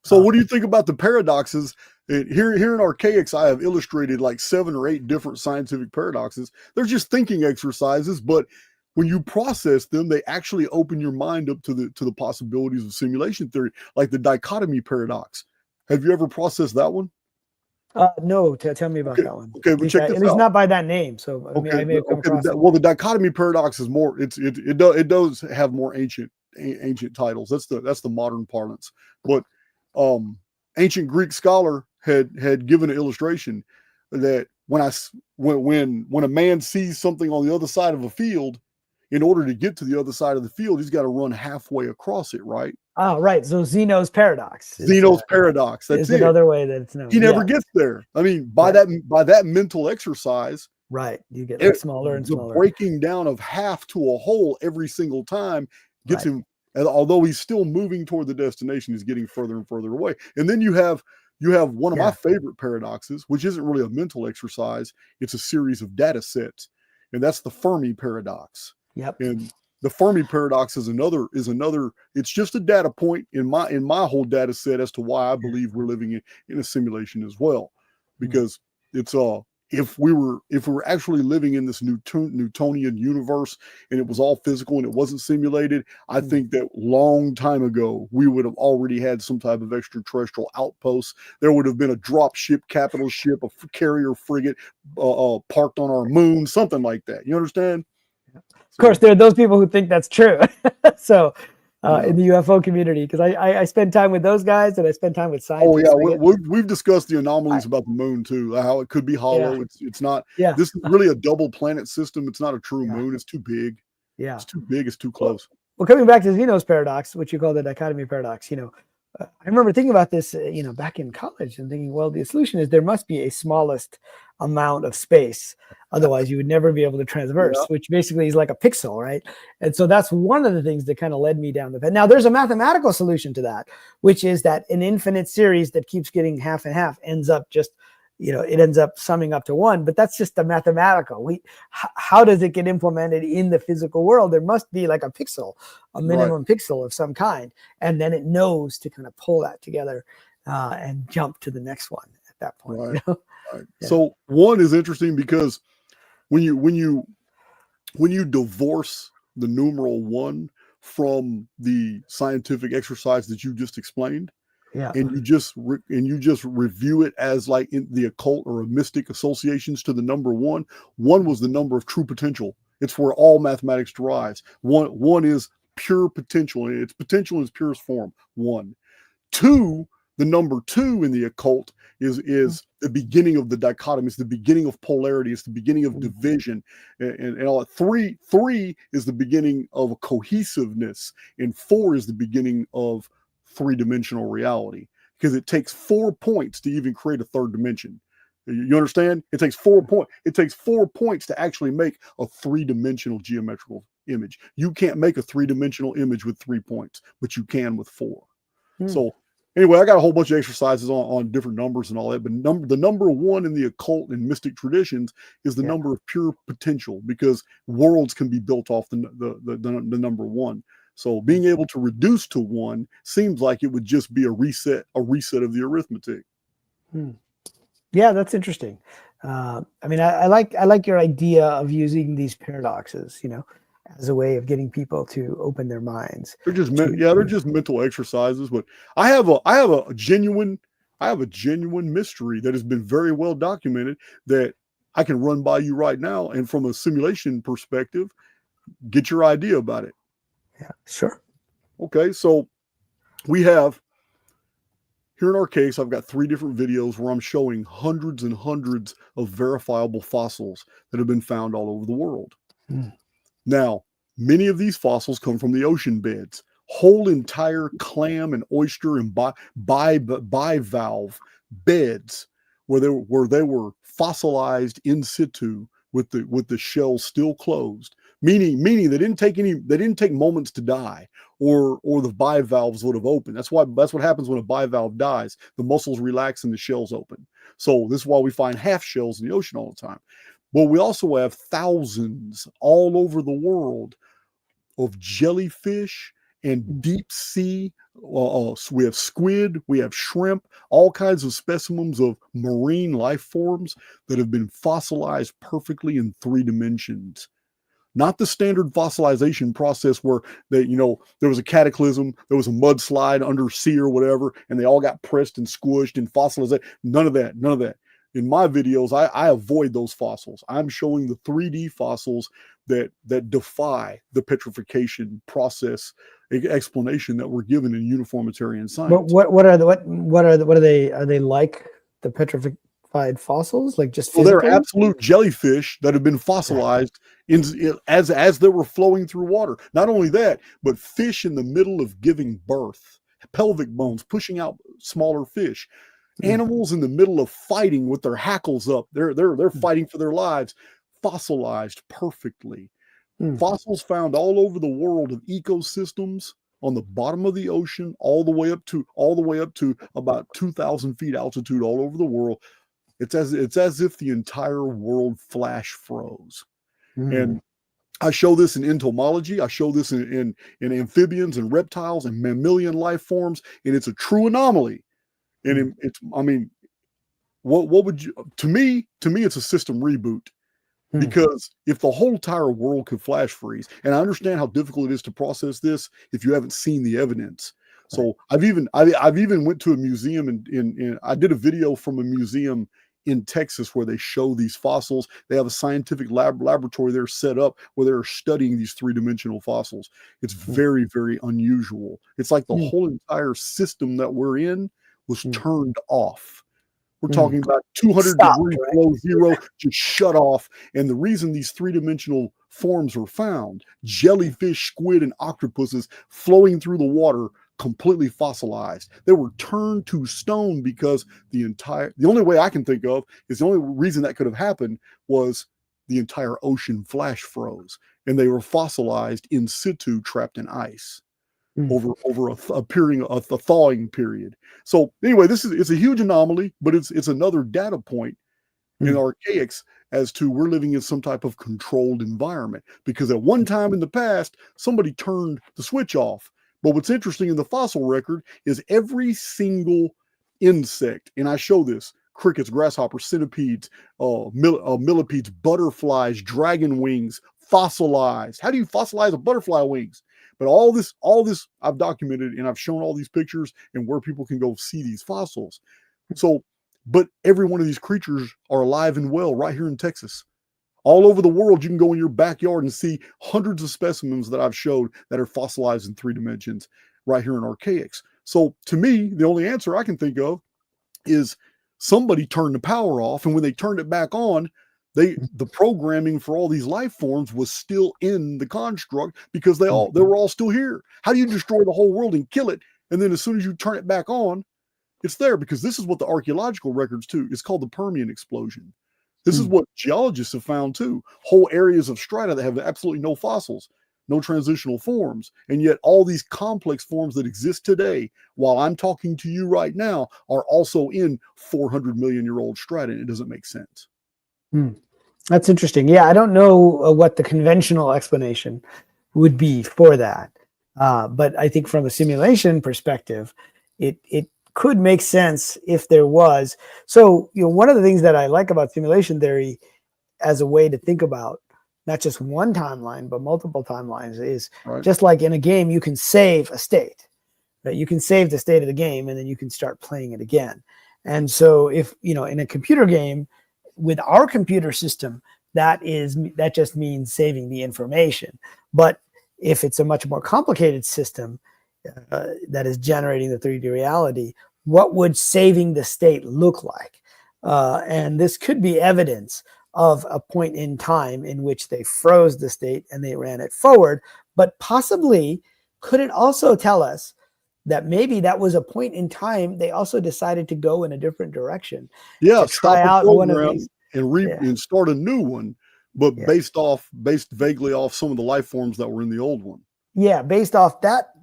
[SPEAKER 1] So what do you think about the paradoxes? Here in Archaix, I have illustrated like 7 or 8 different scientific paradoxes. They're just thinking exercises, but when you process them, they actually open your mind up to the possibilities of simulation theory, like the dichotomy paradox. Have you ever processed that one?
[SPEAKER 2] No, tell me about that one.
[SPEAKER 1] Okay, but check this out.
[SPEAKER 2] At least not by that name. So I may have come across it.
[SPEAKER 1] Well, the dichotomy paradox is more. It does have more ancient titles. That's the modern parlance. But ancient Greek scholar had given an illustration that when a man sees something on the other side of a field, in order to get to the other side of the field, he's got to run halfway across it, right?
[SPEAKER 2] Oh, right. So Zeno's paradox.
[SPEAKER 1] Zeno's paradox. That's
[SPEAKER 2] another way that it's known.
[SPEAKER 1] He never gets there. I mean, by that mental exercise,
[SPEAKER 2] right? You get smaller and smaller.
[SPEAKER 1] The breaking down of half to a whole every single time gets him. And although he's still moving toward the destination, he's getting further and further away. And then you have one of my favorite paradoxes, which isn't really a mental exercise. It's a series of data sets, and that's the Fermi paradox.
[SPEAKER 2] Yep.
[SPEAKER 1] And the Fermi paradox is another. It's just a data point in my whole data set as to why I believe we're living in a simulation as well, because it's if we were actually living in this Newtonian universe and it was all physical and it wasn't simulated, I think that long time ago we would have already had some type of extraterrestrial outposts. There would have been a drop ship, capital ship, a carrier frigate parked on our moon, something like that. You understand?
[SPEAKER 2] Of course, there are those people who think that's true. So in the UFO community, because I spend time with those guys and I spend time with scientists.
[SPEAKER 1] Oh yeah, we've discussed the anomalies about the moon too, how it could be hollow. It's not.
[SPEAKER 2] Yeah.
[SPEAKER 1] This is really a double planet system. It's not a true
[SPEAKER 2] Yeah.
[SPEAKER 1] moon. It's too big.
[SPEAKER 2] Yeah.
[SPEAKER 1] It's too big. It's too close.
[SPEAKER 2] Well, coming back to Zeno's paradox, which you call the dichotomy paradox, I remember thinking about this, back in college and thinking, well, the solution is there must be a smallest amount of space. Otherwise, you would never be able to transverse, which basically is like a pixel, right? And so that's one of the things that kind of led me down the path. Now, there's a mathematical solution to that, which is that an infinite series that keeps getting half and half ends up just, it ends up summing up to one, but that's just the mathematical. How does it get implemented in the physical world? There must be like a pixel, a minimum pixel of some kind, and then it knows to kind of pull that together and jump to the next one at that point.
[SPEAKER 1] Right. Right.
[SPEAKER 2] Yeah.
[SPEAKER 1] So one is interesting because when you divorce the numeral one from the scientific exercise that you just explained, and you just review it as like in the occult or a mystic associations to the number one. One was the number of true potential. It's where all mathematics derives. One is pure potential, and its potential in its purest form. One. Two, the number two in the occult is the beginning of the dichotomy. It's the beginning of polarity. It's the beginning of division, and all that. Three is the beginning of cohesiveness, and four is the beginning of three-dimensional reality, because it takes 4 points to even create a third dimension. You understand? It takes 4 points. It takes 4 points to actually make a three-dimensional geometrical image. You can't make a three-dimensional image with 3 points, but you can with 4. So anyway, I got a whole bunch of exercises on different numbers and all that, but the number one in the occult and mystic traditions is the number of pure potential, because worlds can be built off the number one. So being able to reduce to one seems like it would just be a reset of the arithmetic.
[SPEAKER 2] Yeah, that's interesting. I like your idea of using these paradoxes, as a way of getting people to open their minds.
[SPEAKER 1] They're just mental exercises. But I have a genuine mystery that has been very well documented that I can run by you right now, and from a simulation perspective, get your idea about it.
[SPEAKER 2] Yeah, sure.
[SPEAKER 1] Okay, so we have here in Archaix, I've got 3 different videos where I'm showing hundreds and hundreds of verifiable fossils that have been found all over the world. Now, many of these fossils come from the ocean beds, whole entire clam and oyster and bivalve beds where they were fossilized in situ with the shell still closed. Meaning they didn't take moments to die, or the bivalves would have opened. That's what happens when a bivalve dies. The muscles relax and the shells open. So this is why we find half shells in the ocean all the time. But we also have thousands all over the world of jellyfish and deep sea. We have squid, we have shrimp, all kinds of specimens of marine life forms that have been fossilized perfectly in 3 dimensions. Not the standard fossilization process where there was a cataclysm, there was a mudslide under sea or whatever, and they all got pressed and squished and fossilized. None of that. In my videos, I avoid those fossils. I'm showing the 3D fossils that defy the petrification process explanation that we're given in uniformitarian science.
[SPEAKER 2] But what are they? Are they like the petrified fossils, like just physically?
[SPEAKER 1] Well, they're absolute jellyfish that have been fossilized as they were flowing through water. Not only that, but fish in the middle of giving birth, pelvic bones pushing out smaller fish. Animals in the middle of fighting with their hackles up. They're fighting for their lives, fossilized perfectly. Fossils found all over the world of ecosystems on the bottom of the ocean, all the way up to about 2,000 feet altitude all over the world. It's as if the entire world flash froze. And I show this in entomology. I show this in amphibians and reptiles and mammalian life forms, and it's a true anomaly. And what would you? To me, it's a system reboot. Because if the whole entire world could flash freeze, and I understand how difficult it is to process this if you haven't seen the evidence. So I've even went to a museum and I did a video from a museum in Texas where they show these fossils. They have a scientific laboratory there set up where they're studying these three-dimensional fossils. It's very, very unusual. It's like the whole entire system that we're in was turned off. We're talking about 200 degrees below zero, just shut off. And the reason these three-dimensional forms were found, jellyfish, squid, and octopuses flowing through the water, completely fossilized. They were turned to stone because the only way I can think of is the only reason that could have happened was the entire ocean flash froze and they were fossilized in situ, trapped in ice over a period, a thawing period. So anyway, it's a huge anomaly, but it's another data point in Archaix as to we're living in some type of controlled environment, because at one time in the past, somebody turned the switch off. But what's interesting in the fossil record is every single insect, and I show this, crickets, grasshoppers, centipedes, millipedes, butterflies, dragon wings, fossilized. How do you fossilize a butterfly wings? But all this I've documented, and I've shown all these pictures and where people can go see these fossils. So, but every one of these creatures are alive and well right here in Texas. All over the world, you can go in your backyard and see hundreds of specimens that I've showed that are fossilized in 3 dimensions right here in Archaix. So to me, the only answer I can think of is somebody turned the power off, and when they turned it back on, the programming for all these life forms was still in the construct because they were all still here. How do you destroy the whole world and kill it, and then as soon as you turn it back on, it's there? Because this is what the archaeological records too. It's called the Permian explosion. This is what geologists have found too. Whole areas of strata that have absolutely no fossils, no transitional forms. And yet all these complex forms that exist today, while I'm talking to you right now, are also in 400 million year old strata. And it doesn't make sense.
[SPEAKER 2] That's interesting. Yeah, I don't know what the conventional explanation would be for that. But I think from a simulation perspective, it could make sense if there was. So, one of the things that I like about simulation theory as a way to think about not just one timeline, but multiple timelines is just like in a game, you can save a state, right? You can save the state of the game and then you can start playing it again. And so if, in a computer game with our computer system, that just means saving the information. But if it's a much more complicated system, that is generating the 3D reality, what would saving the state look like? And this could be evidence of a point in time in which they froze the state and they ran it forward. But possibly, could it also tell us that maybe that was a point in time they also decided to go in a different direction?
[SPEAKER 1] Yeah,
[SPEAKER 2] to try out one of these
[SPEAKER 1] and start a new one, but based vaguely off some of the life forms that were in the old one.
[SPEAKER 2] Yeah, based off that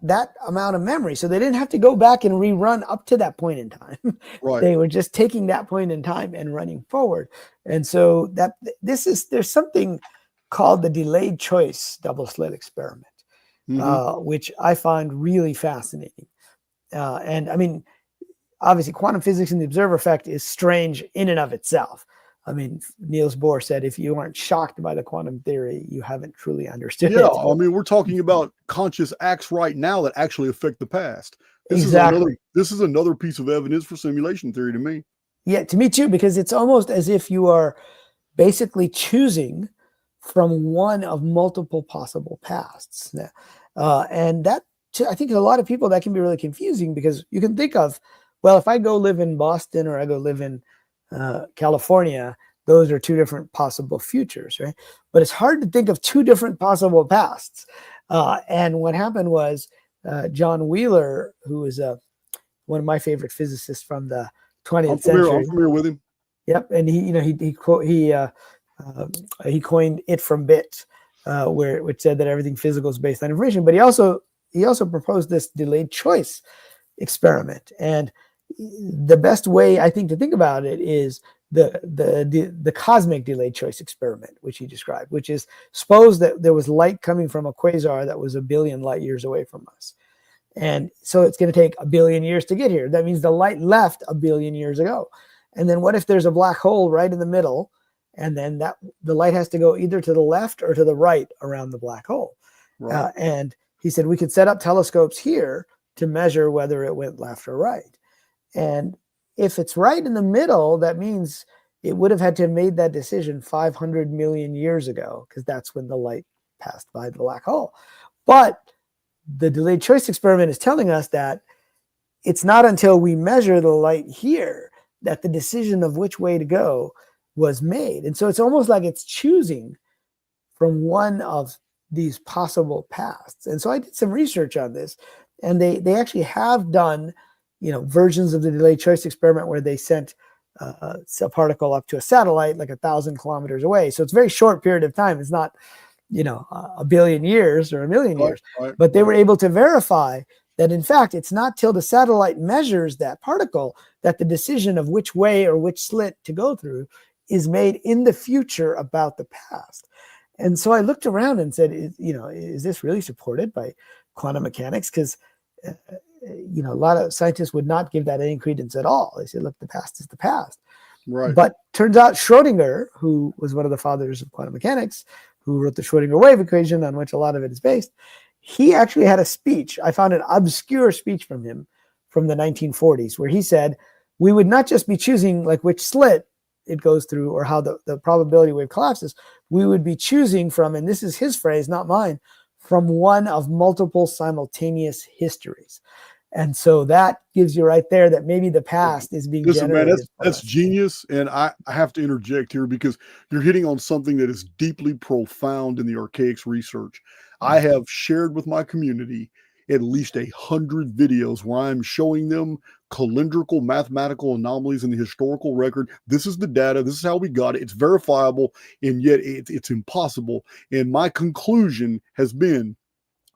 [SPEAKER 2] amount of memory. So they didn't have to go back and rerun up to that point in time.
[SPEAKER 1] Right.
[SPEAKER 2] They were just taking that point in time and running forward. And so there's something called the delayed choice double slit experiment, which I find really fascinating. And I mean, obviously quantum physics and the observer effect is strange in and of itself. I mean, Niels Bohr said, if you aren't shocked by the quantum theory, you haven't truly understood it.
[SPEAKER 1] Yeah, I mean, we're talking about conscious acts right now that actually affect the past. This is another piece of evidence for simulation theory to me.
[SPEAKER 2] Yeah, to me too, because it's almost as if you are basically choosing from one of multiple possible pasts. And that, I think a lot of people, that can be really confusing, because you can think of, well, if I go live in Boston or I go live in California, those are 2 different possible futures, right? But it's hard to think of 2 different possible pasts. And what happened was John Wheeler, who is one of my favorite physicists from the 20th century.
[SPEAKER 1] I'm familiar with him.
[SPEAKER 2] Yep, and he coined it from bit, which said that everything physical is based on information. But he also proposed this delayed choice experiment. And the best way I think to think about it is the cosmic delayed choice experiment, which he described, which is, suppose that there was light coming from a quasar that was 1 billion light years away from us. And so it's going to take 1 billion years to get here. That means the light left 1 billion years ago. And then what if there's a black hole right in the middle, and then the light has to go either to the left or to the right around the black hole? Right. And he said we could set up telescopes here to measure whether it went left or right. And if it's right in the middle, that means it would have had to have made that decision 500 million years ago, because that's when the light passed by the black hole. But the delayed choice experiment is telling us that it's not until we measure the light here that the decision of which way to go was made. And so it's almost like it's choosing from one of these possible paths. And so I did some research on this, and they actually have done, versions of the delayed choice experiment where they sent a particle up to a satellite like 1,000 kilometers away. So it's a very short period of time. It's not, a billion years or a million years, but they were able to verify that in fact, it's not till the satellite measures that particle that the decision of which way or which slit to go through is made in the future about the past. And so I looked around and said, is this really supported by quantum mechanics? Because, a lot of scientists would not give that any credence at all. They said, look, the past is the past.
[SPEAKER 1] Right.
[SPEAKER 2] But turns out Schrodinger, who was one of the fathers of quantum mechanics, who wrote the Schrodinger wave equation on which a lot of it is based, he actually had a speech. I found an obscure speech from him from the 1940s where he said, we would not just be choosing like which slit it goes through or how the probability wave collapses. We would be choosing from, and this is his phrase, not mine, from one of multiple simultaneous histories. And so that gives you right there that maybe the past is being generated.
[SPEAKER 1] Man, that's genius. And I have to interject here because you're hitting on something that is deeply profound in the Archaix research. I have shared with my community at least 100 videos where I'm showing them calendrical mathematical anomalies in the historical record. This is the data. This is how we got it. It's verifiable, and yet it's impossible. And my conclusion has been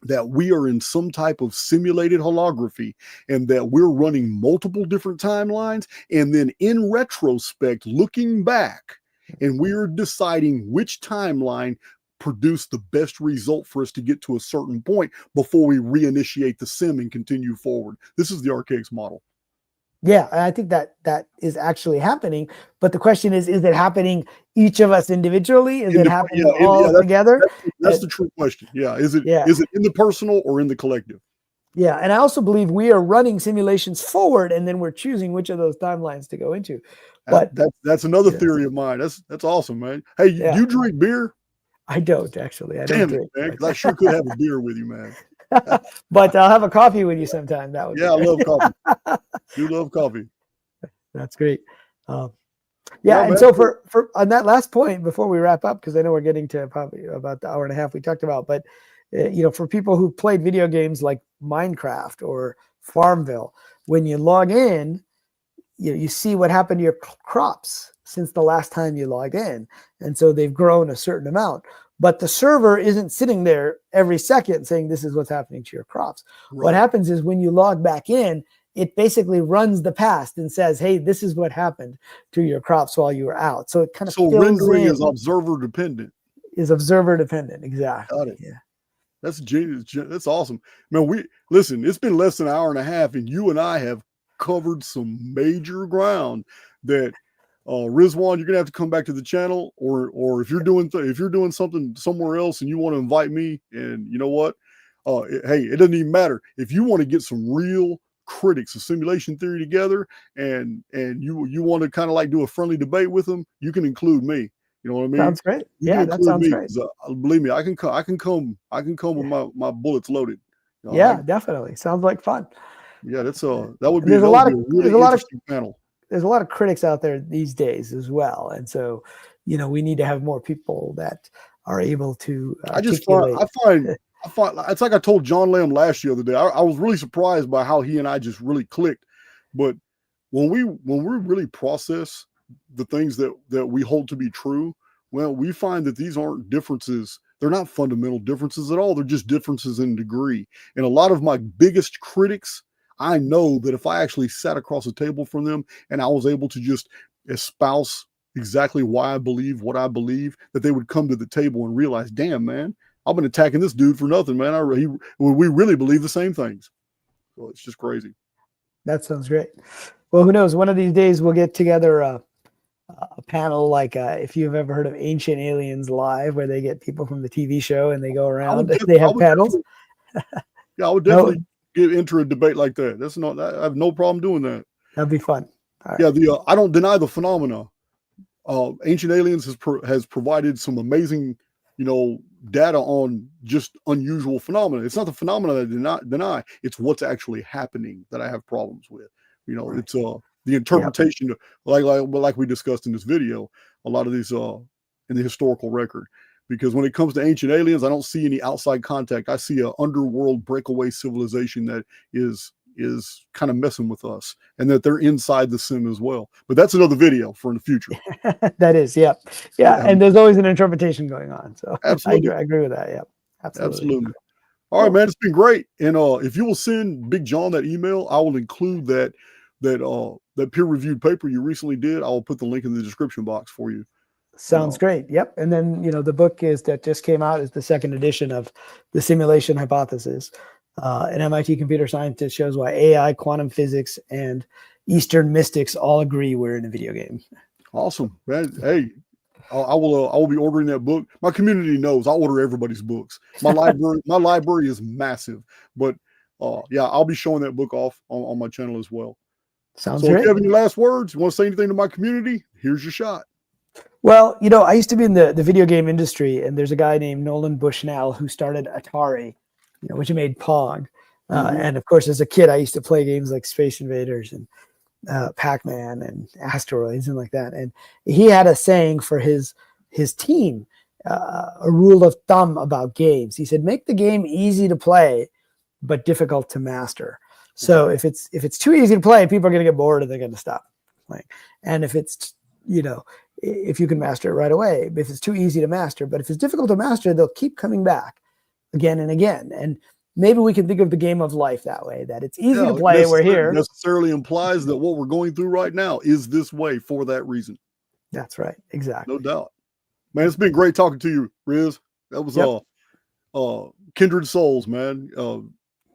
[SPEAKER 1] that we are in some type of simulated holography and that we're running multiple different timelines. And then in retrospect, looking back, and we are deciding which timeline produced the best result for us to get to a certain point before we reinitiate the sim and continue forward. This is the Archaix model.
[SPEAKER 2] Yeah, I think that is actually happening. But the question is it happening each of us individually? Is it happening all together?
[SPEAKER 1] That's the true question. Yeah. Is it in the personal or in the collective?
[SPEAKER 2] Yeah. And I also believe we are running simulations forward and then we're choosing which of those timelines to go into. But
[SPEAKER 1] that's another theory of mine. That's awesome, man. Hey, you drink beer?
[SPEAKER 2] I don't actually. I
[SPEAKER 1] don't
[SPEAKER 2] drink.
[SPEAKER 1] Man, I sure could have a beer with you, man.
[SPEAKER 2] But I'll have a coffee with you sometime. That would
[SPEAKER 1] I love coffee. You love coffee.
[SPEAKER 2] That's great. And so for on that last point, before we wrap up, because I know we're getting to probably about the hour and a half we talked about, but for people who played video games like Minecraft or Farmville, when you log in, you see what happened to your crops since the last time you logged in. And so they've grown a certain amount. But the server isn't sitting there every second saying this is what's happening to your crops. Right. What happens is when you log back in, it basically runs the past and says, hey, this is what happened to your crops while you were out. So it kind of
[SPEAKER 1] rendering is observer dependent.
[SPEAKER 2] Exactly.
[SPEAKER 1] Got it. Yeah. That's genius. That's awesome. Man, it's been less than an hour and a half, and you and I have covered some major ground that Rizwan, you're gonna have to come back to the channel, or if you're doing something somewhere else and you want to invite me, and you know what, hey, it doesn't even matter if you want to get some real critics of simulation theory together, and you want to kind of like do a friendly debate with them, you can include me. You know what I mean?
[SPEAKER 2] Sounds great. That sounds great.
[SPEAKER 1] Believe me, I can come with my bullets loaded.
[SPEAKER 2] Definitely. Sounds like fun.
[SPEAKER 1] Yeah, that would be a really interesting panel.
[SPEAKER 2] There's a lot of critics out there these days as well. And so, we need to have more people that are able to
[SPEAKER 1] I find it's like I told John Lamb last year the other day. I was really surprised by how he and I just really clicked. But when we really process the things that we hold to be true, well, we find that these aren't differences. They're not fundamental differences at all. They're just differences in degree. And a lot of my biggest critics, I know that if I actually sat across the table from them and I was able to just espouse exactly why I believe what I believe, that they would come to the table and realize, damn, man, I've been attacking this dude for nothing, man. We really believe the same things. So it's just crazy.
[SPEAKER 2] That sounds great. Well, who knows? One of these days we'll get together a panel like if you've ever heard of Ancient Aliens Live, where they get people from the TV show and they go around. They have panels.
[SPEAKER 1] I would definitely get into a debate like that. I have no problem doing that.
[SPEAKER 2] That'd be fun.
[SPEAKER 1] Right. Yeah, I don't deny the phenomena. Ancient Aliens has provided some amazing, data on just unusual phenomena. It's not the phenomena that I deny. It's what's actually happening that I have problems with.
[SPEAKER 2] Right.
[SPEAKER 1] It's the interpretation, like we discussed in this video, a lot of these in the historical record. Because when it comes to ancient aliens, I don't see any outside contact. I see an underworld breakaway civilization that is kind of messing with us, and that they're inside the sim as well. But that's another video for in the future.
[SPEAKER 2] That is, yeah. And there's always an interpretation going on. So
[SPEAKER 1] absolutely,
[SPEAKER 2] I agree with that. Yeah, absolutely.
[SPEAKER 1] All right, man, it's been great. And if you will send Big John that email, I will include that peer-reviewed paper you recently did. I will put the link in the description box for you.
[SPEAKER 2] Sounds great. Yep. And then, the book that just came out is the second edition of The Simulation Hypothesis. An MIT computer scientist shows why AI, quantum physics, and Eastern mystics all agree we're in a video game.
[SPEAKER 1] Awesome, man. Hey, I will be ordering that book. My community knows I order everybody's books. My library is massive, but yeah, I'll be showing that book off on my channel as well.
[SPEAKER 2] Sounds
[SPEAKER 1] so
[SPEAKER 2] great.
[SPEAKER 1] If you have any last words, you want to say anything to my community, here's your shot.
[SPEAKER 2] Well, I used to be in the video game industry, and there's a guy named Nolan Bushnell who started Atari, which made Pong. And of course, as a kid, I used to play games like Space Invaders and Pac-Man and Asteroids and like that. And he had a saying for his team, a rule of thumb about games. He said, make the game easy to play, but difficult to master. So if it's too easy to play, people are going to get bored and they're going to stop playing. And if it's, if you can master it right away, if it's too easy to master, but if it's difficult to master, they'll keep coming back again and again. And maybe we can think of the game of life that way, that it's easy to play. We're here.
[SPEAKER 1] Necessarily implies that what we're going through right now is this way for that reason.
[SPEAKER 2] That's right. Exactly.
[SPEAKER 1] No doubt. Man, it's been great talking to you, Riz. That was kindred souls, man.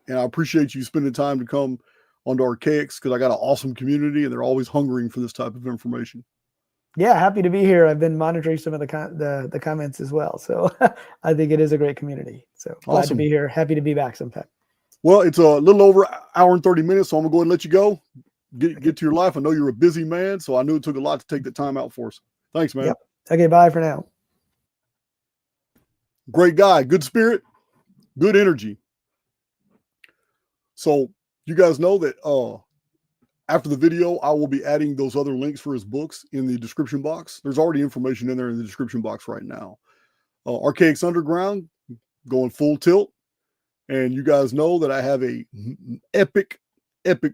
[SPEAKER 1] And I appreciate you spending time to come onto Archaix, because I got an awesome community and they're always hungering for this type of information.
[SPEAKER 2] Yeah, happy to be here. I've been monitoring some of the comments as well. So I think it is a great community. So glad to be here. Happy to be back sometime.
[SPEAKER 1] Well, it's a little over an hour and 30 minutes, so I'm going to go ahead and let you go. Get to your life. I know you're a busy man, so I knew it took a lot to take the time out for us. Thanks, man.
[SPEAKER 2] Yep. Okay, bye for now.
[SPEAKER 1] Great guy, good spirit, good energy. So you guys know that after the video, I will be adding those other links for his books in the description box. There's already information in there in the description box right now. Archaix Underground, going full tilt. And you guys know that I have a epic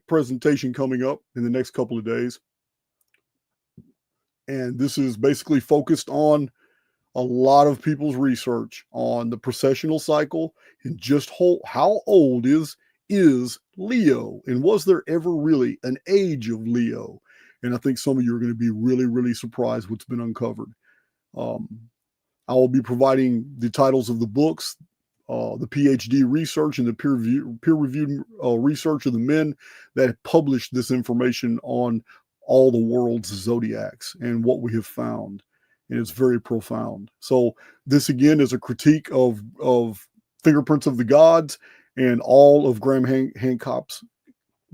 [SPEAKER 1] presentation coming up in the next couple of days. And this is basically focused on a lot of people's research on the precessional cycle and just how old is Leo, and was there ever really an age of Leo? And I think some of you are going to be really, really surprised what's been uncovered. I will be providing the titles of the books, the PhD research, and the peer-reviewed research of the men that published this information on all the world's zodiacs and what we have found. And it's very profound. So this, again, is a critique of Fingerprints of the Gods and all of Graham Hancock's,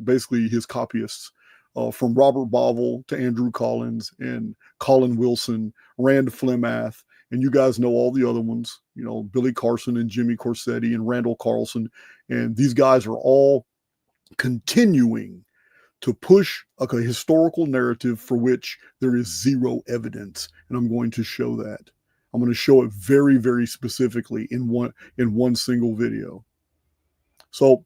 [SPEAKER 1] basically his copyists, from Robert Bauval to Andrew Collins and Colin Wilson, Rand Flemath, and you guys know all the other ones, Billy Carson and Jimmy Corsetti and Randall Carlson. And these guys are all continuing to push a historical narrative for which there is zero evidence. And I'm going to show that. I'm going to show it very, very specifically in one single video. So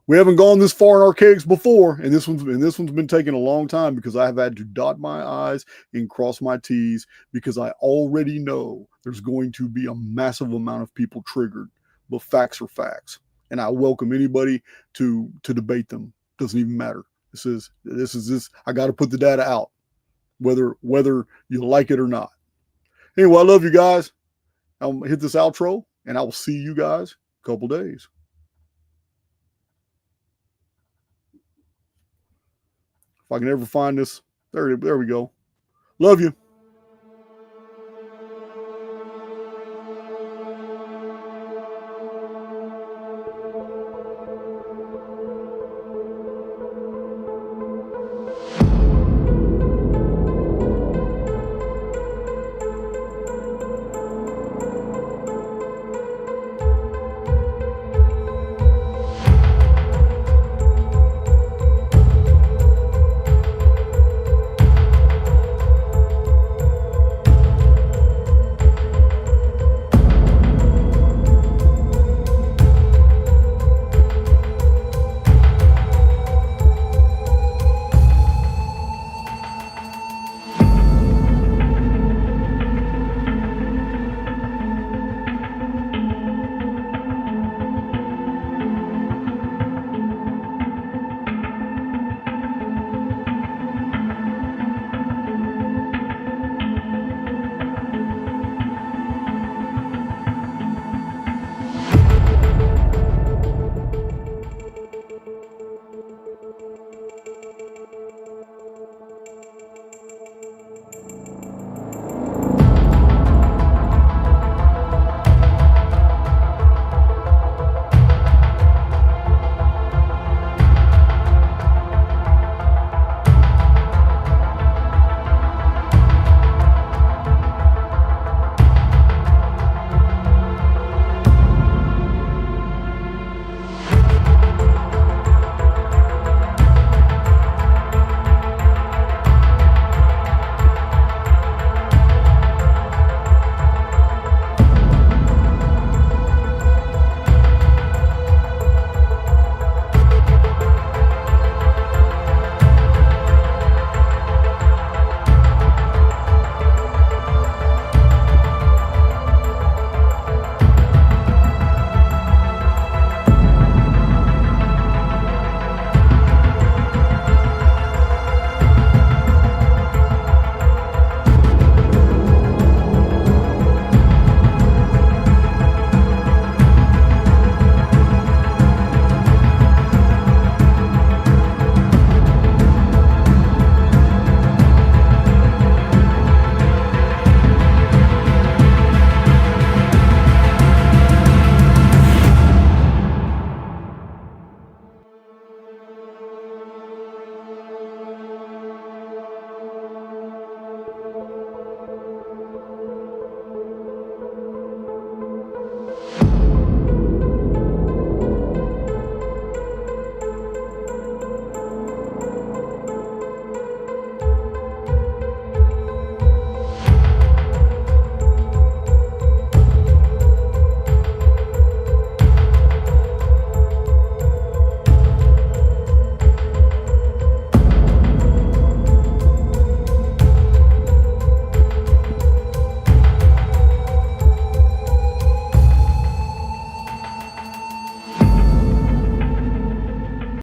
[SPEAKER 1] we haven't gone this far in Archaix before, and this one's been taking a long time because I have had to dot my I's and cross my T's, because I already know there's going to be a massive amount of people triggered. But facts are facts, and I welcome anybody to debate them. Doesn't even matter. This is I got to put the data out, whether you like it or not. Anyway, I love you guys. I'm gonna hit this outro, and I will see you guys in a couple days. If I can ever find this, there we go. Love you.